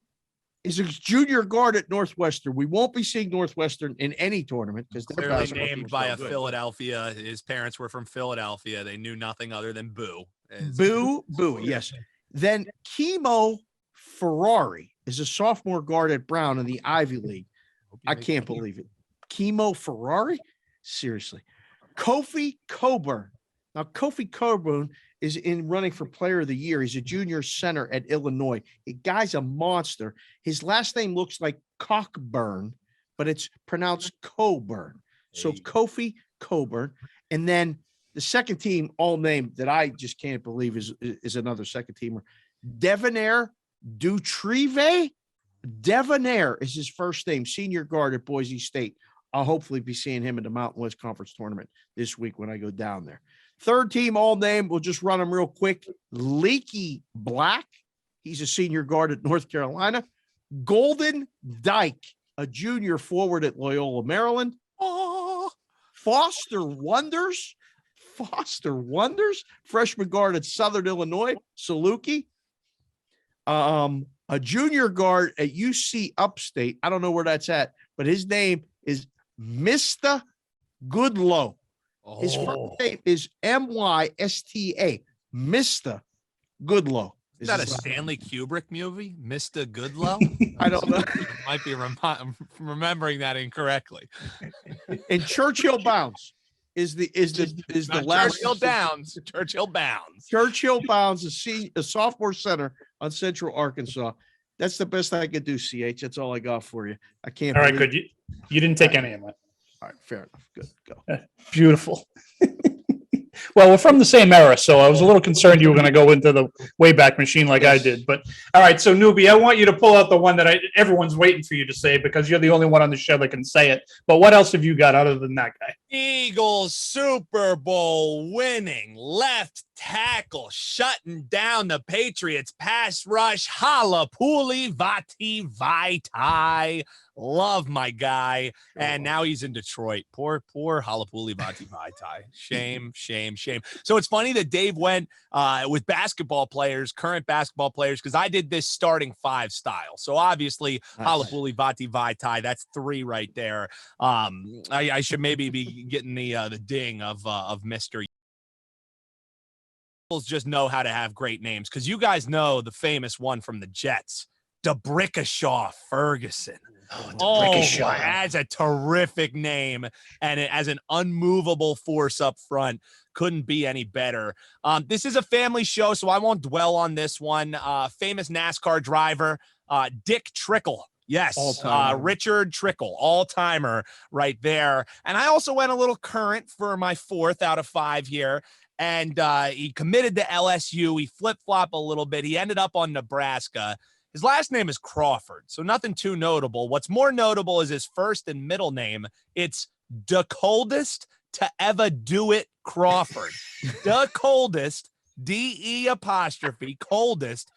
is a junior guard at Northwestern. We won't be seeing Northwestern in any tournament because they're clearly named by a Philadelphia. His parents were from Philadelphia. They knew nothing other than Boo. Bowie, yes. Then Kimo Ferrari is a sophomore guard at Brown in the Ivy League. I can't believe it. Kimo Ferrari? Seriously. Kofi Coburn. Now, Kofi Coburn is in running for player of the year. He's a junior center at Illinois. The guy's a monster. His last name looks like Cockburn, but it's pronounced Coburn. So Kofi Coburn. And then the second team all name that I just can't believe is another second teamer. Devonair Dutrive. Devonair is his first name, senior guard at Boise State. I'll hopefully be seeing him in the Mountain West Conference tournament this week when I go down there. Third team all name. We'll just run them real quick. Leaky Black. He's a senior guard at North Carolina. Golden Dyke, a junior forward at Loyola, Maryland. Oh, Foster Wonders, freshman guard at Southern Illinois, Saluki. A junior guard at UC Upstate. I don't know where that's at, but his name is Mr. Goodlow. His first name is Mysta. Mr. Goodlow. Is that a Stanley Kubrick movie, Mr. Goodlow? I don't know. Might be remembering that incorrectly. And Churchill Bounds. is the last Churchill Downs. Churchill Bounds. Churchill Bounds, a sophomore center on Central Arkansas. That's the best I could do, CH. That's all I got for you. I can't. All right, good. You didn't take any of mine. All right, fair enough. Good. Go. Beautiful. Well, we're from the same era, so I was a little concerned you were going to go into the Wayback Machine like I did. But all right, so Neuby, I want you to pull out the one that everyone's waiting for you to say because you're the only one on the show that can say it. But what else have you got other than that guy? Eagles Super Bowl winning left tackle shutting down the Patriots pass rush. Halapuli Vati Vaitai. Love my guy. And now he's in Detroit. Poor Halapuli Vati Vaitai. Shame. So it's funny that Dave went with basketball players, current basketball players, because I did this starting 5 style. So obviously Halapuli Vati Vaitai, that's 3 right there. I should maybe be getting the ding of Mr. Just know how to have great names because you guys know the famous one from the Jets, DeBrickashaw Ferguson. That's a terrific name, and it as an unmovable force up front couldn't be any better. This is a family show, so I won't dwell on this one. Famous NASCAR driver, Dick Trickle. Yes, Richard Trickle, all-timer right there. And I also went a little current for my 4th out of 5 here. And he committed to LSU. He flip-flopped a little bit. He ended up on Nebraska. His last name is Crawford, so nothing too notable. What's more notable is his first and middle name. It's the coldest to ever do it Crawford. The coldest, D-E apostrophe, coldest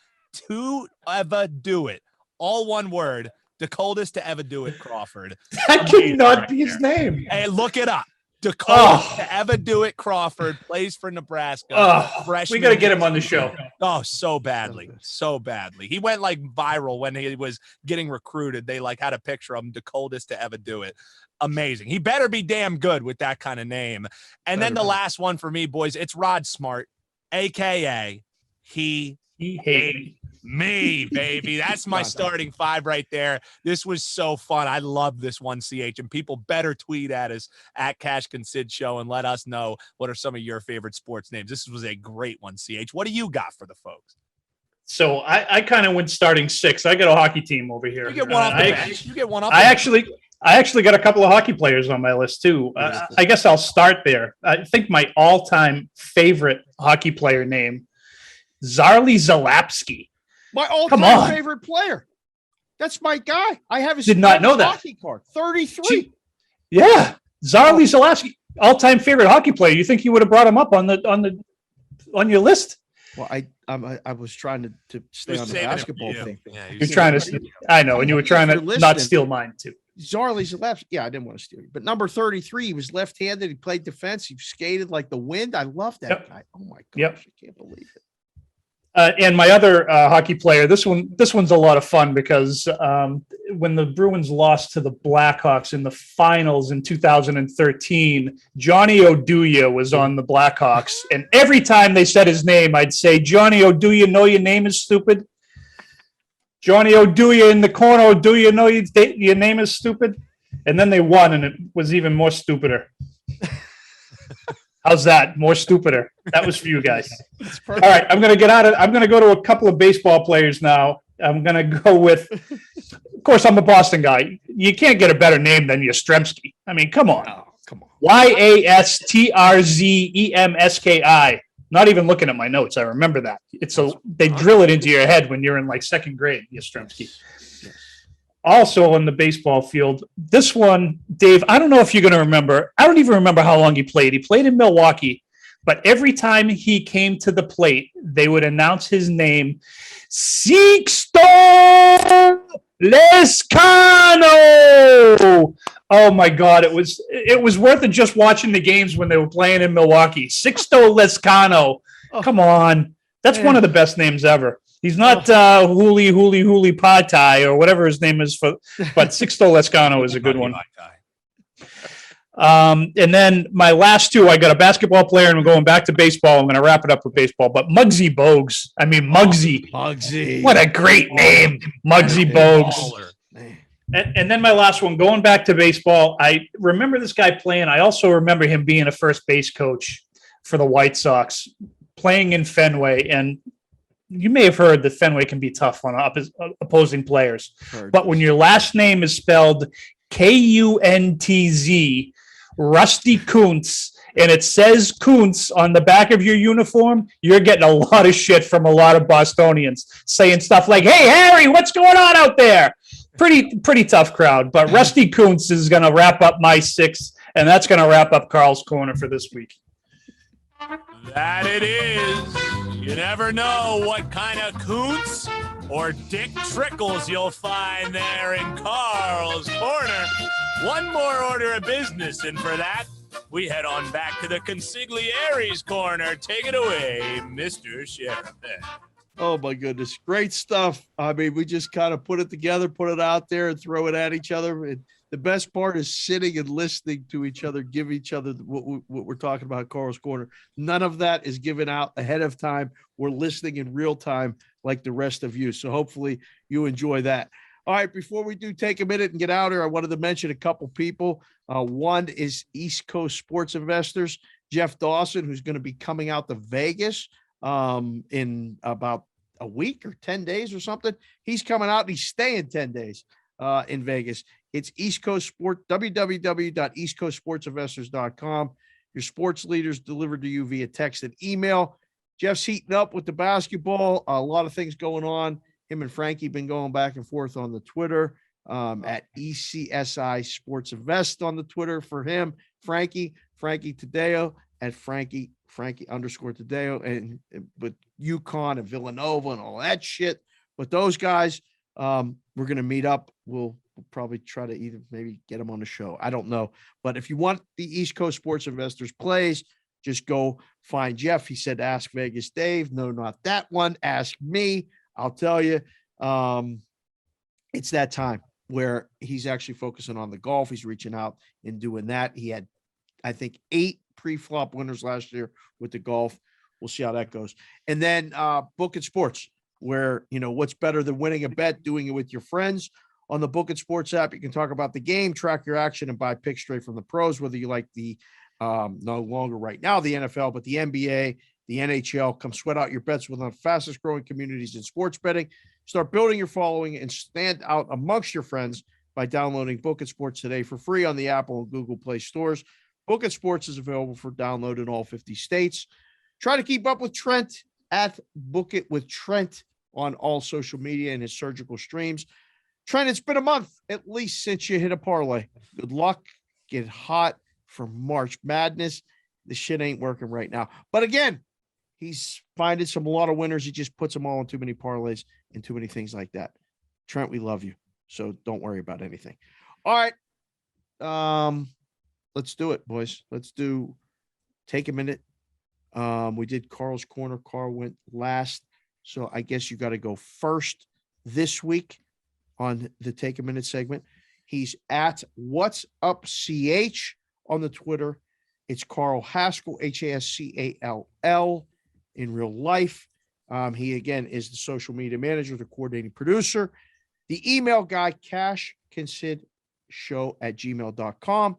to ever do it. All one word. The coldest to ever do it Crawford. That cannot be his name. Hey, look it up. Dakota to ever do it Crawford plays for Nebraska. We got to get him on the show. Oh, so badly. He went like viral when he was getting recruited. They like had a picture of him, the coldest to ever do it. Amazing. He better be damn good with that kind of name. And then the last one for me, boys, it's Rod Smart, AKA he hated me, baby. That's my starting 5 right there. This was so fun. I love this one, CH. And people better tweet at us at Cash Consid Show and let us know what are some of your favorite sports names. This was a great one, CH. What do you got for the folks? So I kind of went starting 6. I got a hockey team over here. You get one off the bench. You get one off. I actually got a couple of hockey players on my list too. I guess I'll start there. I think my all-time favorite hockey player name, Zarly Zalapski. My all-time favorite player. That's my guy. I have his did not know that hockey card. 33. Yeah, Zarly Zalapski, all-time favorite hockey player. You think you would have brought him up on your list? Well, I was trying to stay on the basketball thing. Yeah, you're trying to. I know, and you were trying to not steal mine too. Zarly's left. Yeah, I didn't want to steal you. But number 33, he was left-handed. He played defense. He skated like the wind. I love that guy. Oh my gosh, I can't believe it. And my other hockey player, this one's a lot of fun because when the Bruins lost to the Blackhawks in the finals in 2013, Johnny Oduya was on the Blackhawks. And every time they said his name, I'd say, Johnny Oduya, know your name is stupid? Johnny Oduya in the corner, Oduya, know your name is stupid? And then they won, and it was even more stupider. How's that? More stupider. That was for you guys. All right, I'm going to go to a couple of baseball players now. I'm going to go with, of course, I'm a Boston guy. You can't get a better name than Yastrzemski. I mean, come on. Oh, come on. Yastremski. Not even looking at my notes. I remember that. They drill it into your head when you're in like 2nd grade, Yastrzemski. Also on the baseball field, this one, Dave, I don't know if you're going to remember. I don't even remember how long he played. He played in Milwaukee, but every time he came to the plate, they would announce his name, Sixto Lezcano. Oh my God, it was worth it just watching the games when they were playing in Milwaukee. Sixto Lezcano. Come on. That's one of the best names ever. He's not Huli Patai or whatever his name is, but Sixto Lezcano is a good one. And then my last 2, I got a basketball player, and we're going back to baseball. I'm going to wrap it up with baseball. But Muggsy Bogues. I mean, Muggsy. Muggsy. What a great name, Muggsy Bogues. And then my last one, going back to baseball, I remember this guy playing. I also remember him being a first base coach for the White Sox, playing in Fenway. And you may have heard that Fenway can be tough on opposing players. But when your last name is spelled Kuntz, Rusty Kuntz, and it says Kuntz on the back of your uniform, you're getting a lot of shit from a lot of Bostonians saying stuff like, "Hey, Harry, what's going on out there?" Pretty tough crowd. But Rusty Kuntz is going to wrap up my 6, and that's going to wrap up Carl's Corner for this week. That it is. You never know what kind of Kuntz or Dick Trickles you'll find there in Carl's Corner. One more order of business, and for that, we head on back to the Consigliere's Corner. Take it away, Mr. Sharapan. Oh, my goodness. Great stuff. I mean, we just kind of put it together, put it out there, and throw it at each other. And the best part is sitting and listening to each other, give each other what we're talking about, Carl's Corner. None of that is given out ahead of time. We're listening in real time like the rest of you. So hopefully you enjoy that. All right, before we do take a minute and get out here, I wanted to mention a couple people. One is East Coast Sports Investors, Jeff Dawson, who's going to be coming out to Vegas in about a week or 10 days or something. He's coming out and he's staying 10 days in Vegas. It's East Coast Sport, www.eastcoastsportsinvestors.com. Your sports leaders delivered to you via text and email. Jeff's heating up with the basketball. A lot of things going on. Him and Frankie been going back and forth on the Twitter at ECSI Sports Invest on the Twitter for him. Frankie Tadeo at Frankie _ Tadeo, and with UConn and Villanova and all that shit. With those guys, we're going to meet up. We'll probably try to either maybe get them on the show. I don't know. But if you want the East Coast Sports Investors plays, just go find Jeff. He said, ask Vegas Dave. No, not that one. Ask me. I'll tell you. It's that time where he's actually focusing on the golf. He's reaching out and doing that. He had, I think, 8 pre-flop winners last year with the golf. We'll see how that goes. And then Book It Sports, where, you know, what's better than winning a bet, doing it with your friends. On the Book It Sports app, you can talk about the game, track your action, and buy picks straight from the pros, whether you like the no longer right now the NFL, but the NBA, the NHL. Come sweat out your bets with one of the fastest growing communities in sports betting. Start building your following and stand out amongst your friends by downloading Book It Sports today for free on the Apple and Google Play stores. Book It Sports is available for download in all 50 states. Try to keep up with Trent at Book It with Trent on all social media and his surgical streams. Trent, it's been a month at least since you hit a parlay. Good luck. Get hot for March Madness. The shit ain't working right now. But again, he's finding a lot of winners. He just puts them all in too many parlays and too many things like that. Trent, we love you. So don't worry about anything. All right. Let's do it, boys. Take a minute. We did Carl's Corner. Carl went last. So I guess you got to go first this week on the Take a Minute segment. He's at What's Up CH on the Twitter. It's Carl Hascall, Hascall in real life. He, again, is the social media manager, the coordinating producer, the email guy, cashconsidshow@gmail.com,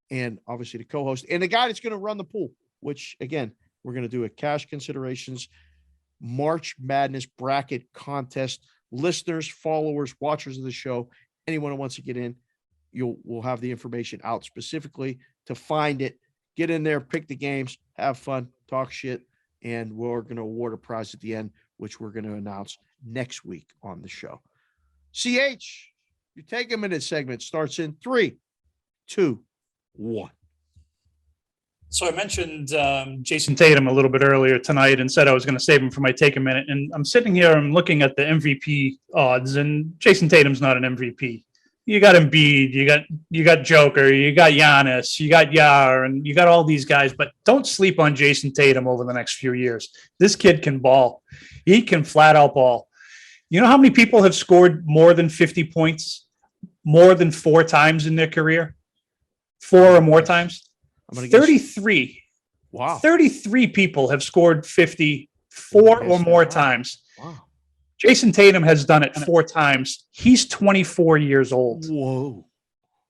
and obviously the co-host, and the guy that's going to run the pool, which, again, we're going to do a Cash Considerations March Madness bracket contest. Listeners, followers, watchers of the show, anyone who wants to get in, we'll have the information out specifically to find it. Get in there, pick the games, have fun, talk shit, and we're going to award a prize at the end, which we're going to announce next week on the show. CH, your Take a Minute segment starts in 3, 2, 1. So I mentioned Jason Tatum a little bit earlier tonight and said I was going to save him for my Take a Minute. And I'm sitting here, I'm looking at the MVP odds, and Jason Tatum's not an MVP. You got Embiid, you got Joker, you got Giannis, you got Yar, and you got all these guys. But don't sleep on Jason Tatum over the next few years. This kid can ball. He can flat out ball. You know how many people have scored more than 50 points more than 4 times in their career? 4 or more times? 33. Wow. 33 people have scored 50 4 or more times. Wow. Jason Tatum has done it 4 times. He's 24 years old. Whoa.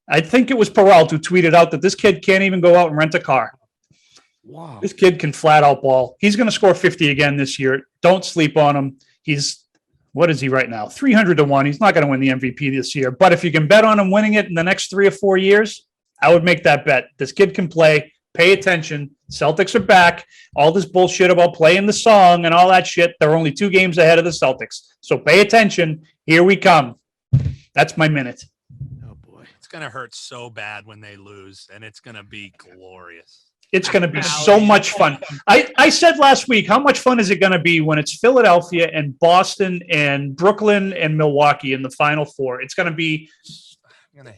I think it was Peralta who tweeted out that this kid can't even go out and rent a car. Wow. This kid can flat out ball. He's going to score 50 again this year. Don't sleep on him. What is he right now? 300-1. He's not going to win the MVP this year. But if you can bet on him winning it in the next 3 or 4 years, I would make that bet. This kid can play. Pay attention. Celtics are back. All this bullshit about playing the song and all that shit, they're only 2 games ahead of the Celtics. So pay attention. Here we come. That's my minute. Oh, boy. It's going to hurt so bad when they lose, and it's going to be glorious. It's going to be so much fun. I said last week, how much fun is it going to be when it's Philadelphia and Boston and Brooklyn and Milwaukee in the Final Four? It's going to be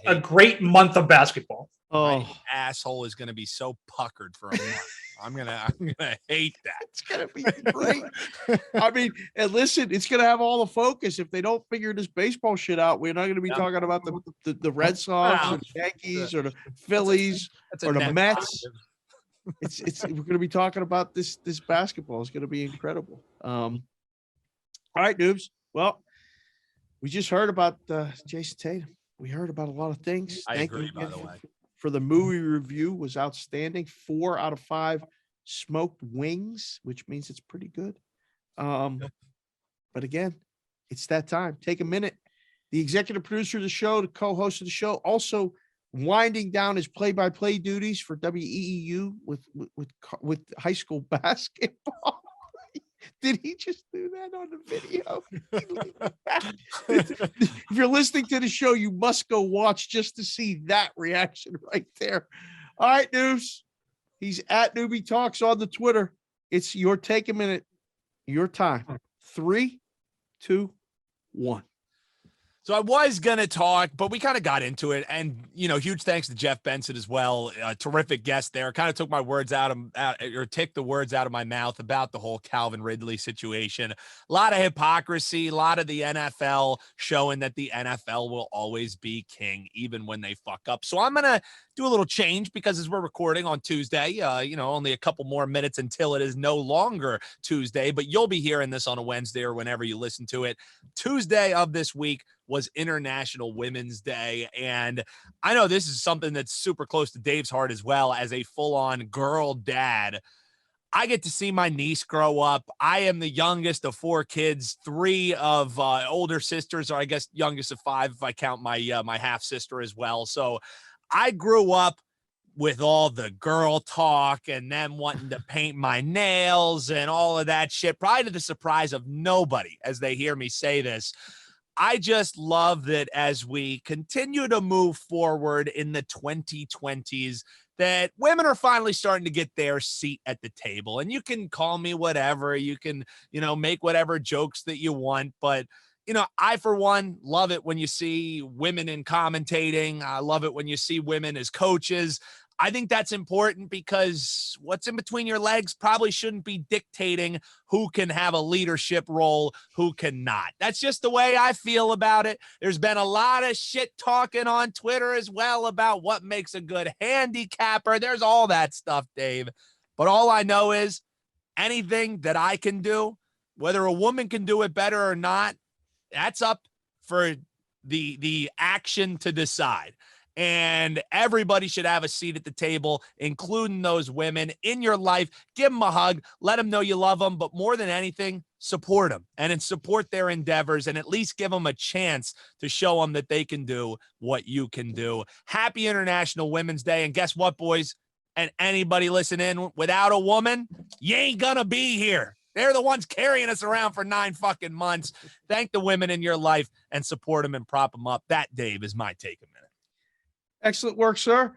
a great month of basketball. Oh, my asshole is going to be so puckered for a month. I'm gonna hate that. It's gonna be great. I mean, and listen, it's gonna have all the focus. If they don't figure this baseball shit out, we're not gonna be talking about the Red Sox or the Yankees or the Phillies or the Mets. We're gonna be talking about this basketball. It's gonna be incredible. All right, noobs. Well, we just heard about Jason Tatum. We heard about a lot of things. I agree, by the way. For the movie review was outstanding. 4 out of 5 smoked wings, which means it's pretty good. But again, it's that time. Take a minute. The executive producer of the show, the co-host of the show, also winding down his play-by-play duties for WEEU with high school basketball. Did he just do that on the video? If you're listening to the show, you must go watch just to see that reaction right there. All right, News. He's at Neuby Talks on the Twitter. It's your take a minute, your time. 3, 2, 1. So I was going to talk, but we kind of got into it. And, huge thanks to Jeff Benson as well. A terrific guest there. Kind of took took the words out of my mouth about the whole Calvin Ridley situation. A lot of hypocrisy, a lot of the NFL showing that the NFL will always be king, even when they fuck up. So I'm going to do a little change because as we're recording on Tuesday, only a couple more minutes until it is no longer Tuesday, but you'll be hearing this on a Wednesday or whenever you listen to it. Tuesday of this week was International Women's Day. And I know this is something that's super close to Dave's heart as well. As a full-on girl dad, I get to see my niece grow up. I am the youngest of 4 kids, 3 of older sisters, or I guess youngest of 5 if I count my my half sister as well. So I grew up with all the girl talk and them wanting to paint my nails and all of that shit, probably to the surprise of nobody as they hear me say this. I just love that as we continue to move forward in the 2020s, that women are finally starting to get their seat at the table. And you can call me whatever, you can, make whatever jokes that you want. But, I, for one, love it when you see women in commentating. I love it when you see women as coaches. I think that's important because what's in between your legs probably shouldn't be dictating who can have a leadership role, who cannot. That's just the way I feel about it. There's been a lot of shit talking on Twitter as well about what makes a good handicapper. There's all that stuff, Dave. But all I know is anything that I can do, whether a woman can do it better or not, that's up for the action to decide. And everybody should have a seat at the table, including those women in your life. Give them a hug. Let them know you love them. But more than anything, support them and support their endeavors and at least give them a chance to show them that they can do what you can do. Happy International Women's Day. And guess what, boys? And anybody listening, without a woman, you ain't gonna be here. They're the ones carrying us around for 9 fucking months. Thank the women in your life and support them and prop them up. That, Dave, is my take a minute. Excellent work, sir.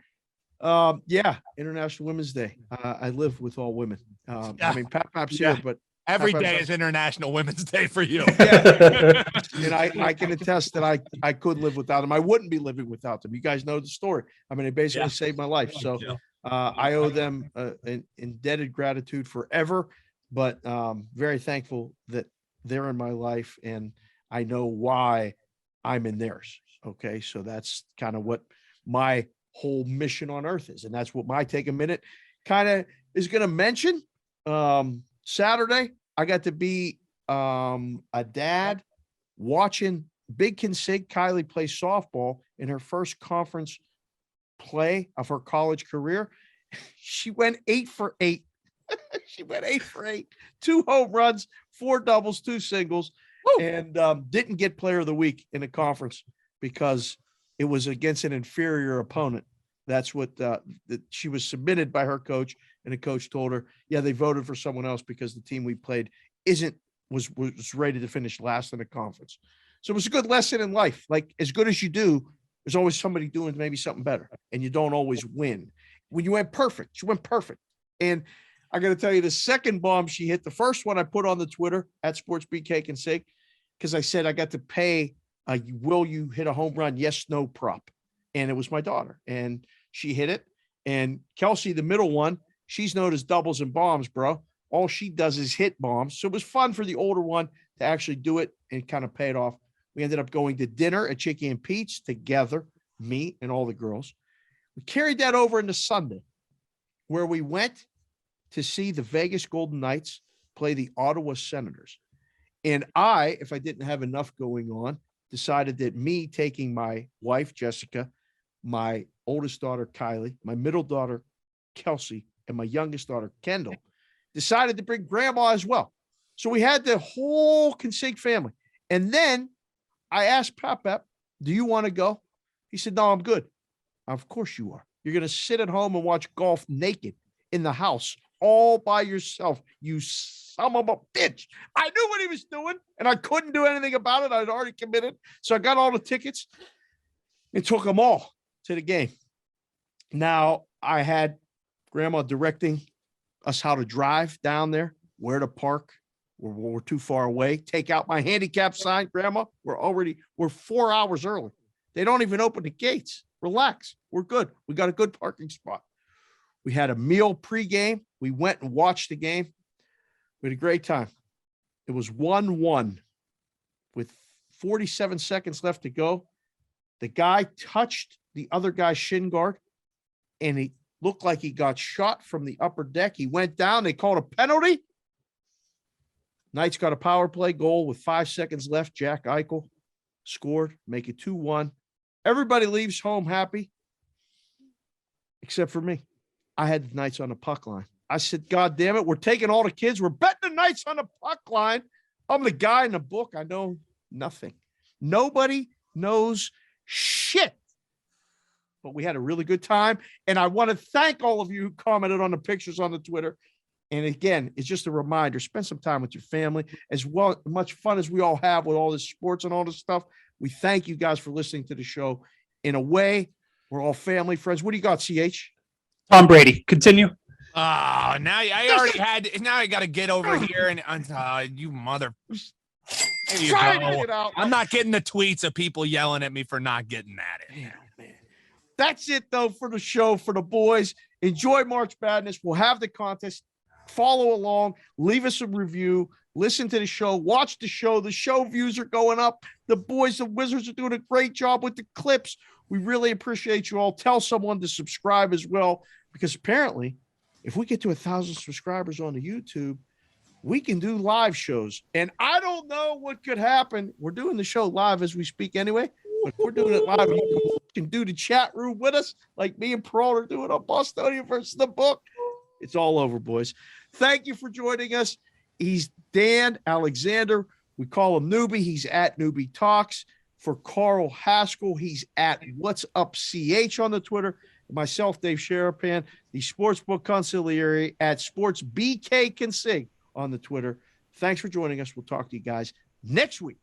Yeah, International Women's Day. I live with all women. I mean, Pap's here, but every day is International Women's Day for you. Yeah. And I can attest that I could live without them. I wouldn't be living without them. You guys know the story. I mean, they basically saved my life. So I owe them an indebted gratitude forever, but very thankful that they're in my life and I know why I'm in theirs. Okay, so that's kind of what my whole mission on earth is. And that's what my take a minute kind of is going to mention. Saturday, I got to be a dad watching Big Consig Kylie play softball in her first conference play of her college career. She went 8 for 8. She went 8 for 8, 2 home runs, 4 doubles, 2 singles, and didn't get player of the week in the conference because it was against an inferior opponent. That's what she was submitted by her coach, and the coach told her, yeah, they voted for someone else because the team we played was ready to finish last in the conference. So it was a good lesson in life. Like, as good as you do, there's always somebody doing maybe something better, and you don't always win. When you went perfect, she went perfect. And I got to tell you, the second bomb she hit, the first one I put on the Twitter at SportsBK Consig, because I said I got to pay will you hit a home run? Yes, no prop. And it was my daughter, and she hit it. And Kelsey, the middle one, she's known as doubles and bombs, bro. All she does is hit bombs. So it was fun for the older one to actually do it and kind of pay it off. We ended up going to dinner at Chicky and Pete's together, me and all the girls. We carried that over into Sunday, where we went to see the Vegas Golden Knights play the Ottawa Senators. And I, if I didn't have enough going on, decided that me taking my wife, Jessica, my oldest daughter, Kylie, my middle daughter, Kelsey, and my youngest daughter, Kendall, decided to bring grandma as well. So we had the whole Consig family. And then I asked Pap, do you want to go? He said, no, I'm good. Of course you are. You're going to sit at home and watch golf naked in the house all by yourself, you son of a bitch. I knew what he was doing, and I couldn't do anything about it. I'd already committed. So I got all the tickets and took them all to the game. Now, I had grandma directing us how to drive down there, where to park. We're too far away. Take out my handicap sign, grandma. We're 4 hours early. They don't even open the gates. Relax. We're good. We got a good parking spot. We had a meal pregame. We went and watched the game. We had a great time. It was 1-1 with 47 seconds left to go. The guy touched the other guy's shin guard, and he looked like he got shot from the upper deck. He went down. They called a penalty. Knights got a power play goal with 5 seconds left. Jack Eichel scored, make it 2-1. Everybody leaves home happy, except for me. I had the Knights on the puck line. I said, God damn it, we're taking all the kids. We're betting the Knights on the puck line. I'm the guy in the book. I know nothing. Nobody knows shit. But we had a really good time. And I want to thank all of you who commented on the pictures on the Twitter. And again, it's just a reminder, spend some time with your family. As well, much fun as we all have with all this sports and all this stuff, we thank you guys for listening to the show. In a way, we're all family, friends. What do you got, CH? Tom Brady, continue. Oh, now I got to get over here and you mother. There you go. I'm not getting the tweets of people yelling at me for not getting at it. Man. That's it, though, for the show, for the boys. Enjoy March Madness. We'll have the contest. Follow along. Leave us a review. Listen to the show. Watch the show. The show views are going up. The boys, the Wizards, are doing a great job with the clips. We really appreciate you all. Tell someone to subscribe as well, because apparently, if we get to 1,000 subscribers on the YouTube, we can do live shows. And I don't know what could happen. We're doing the show live as we speak anyway, but if we're doing it live, you can do the chat room with us, like me and Pearl are doing on Bostonian versus the book. It's all over, boys. Thank you for joining us. He's Dan Alexander. We call him Neuby. He's at Neuby Talks. For Carl Hascall, he's at What's Up CH on the Twitter. Myself, Dave Sharapan, the Sportsbook Consigliere at SportsBK Consig on the Twitter. Thanks for joining us. We'll talk to you guys next week.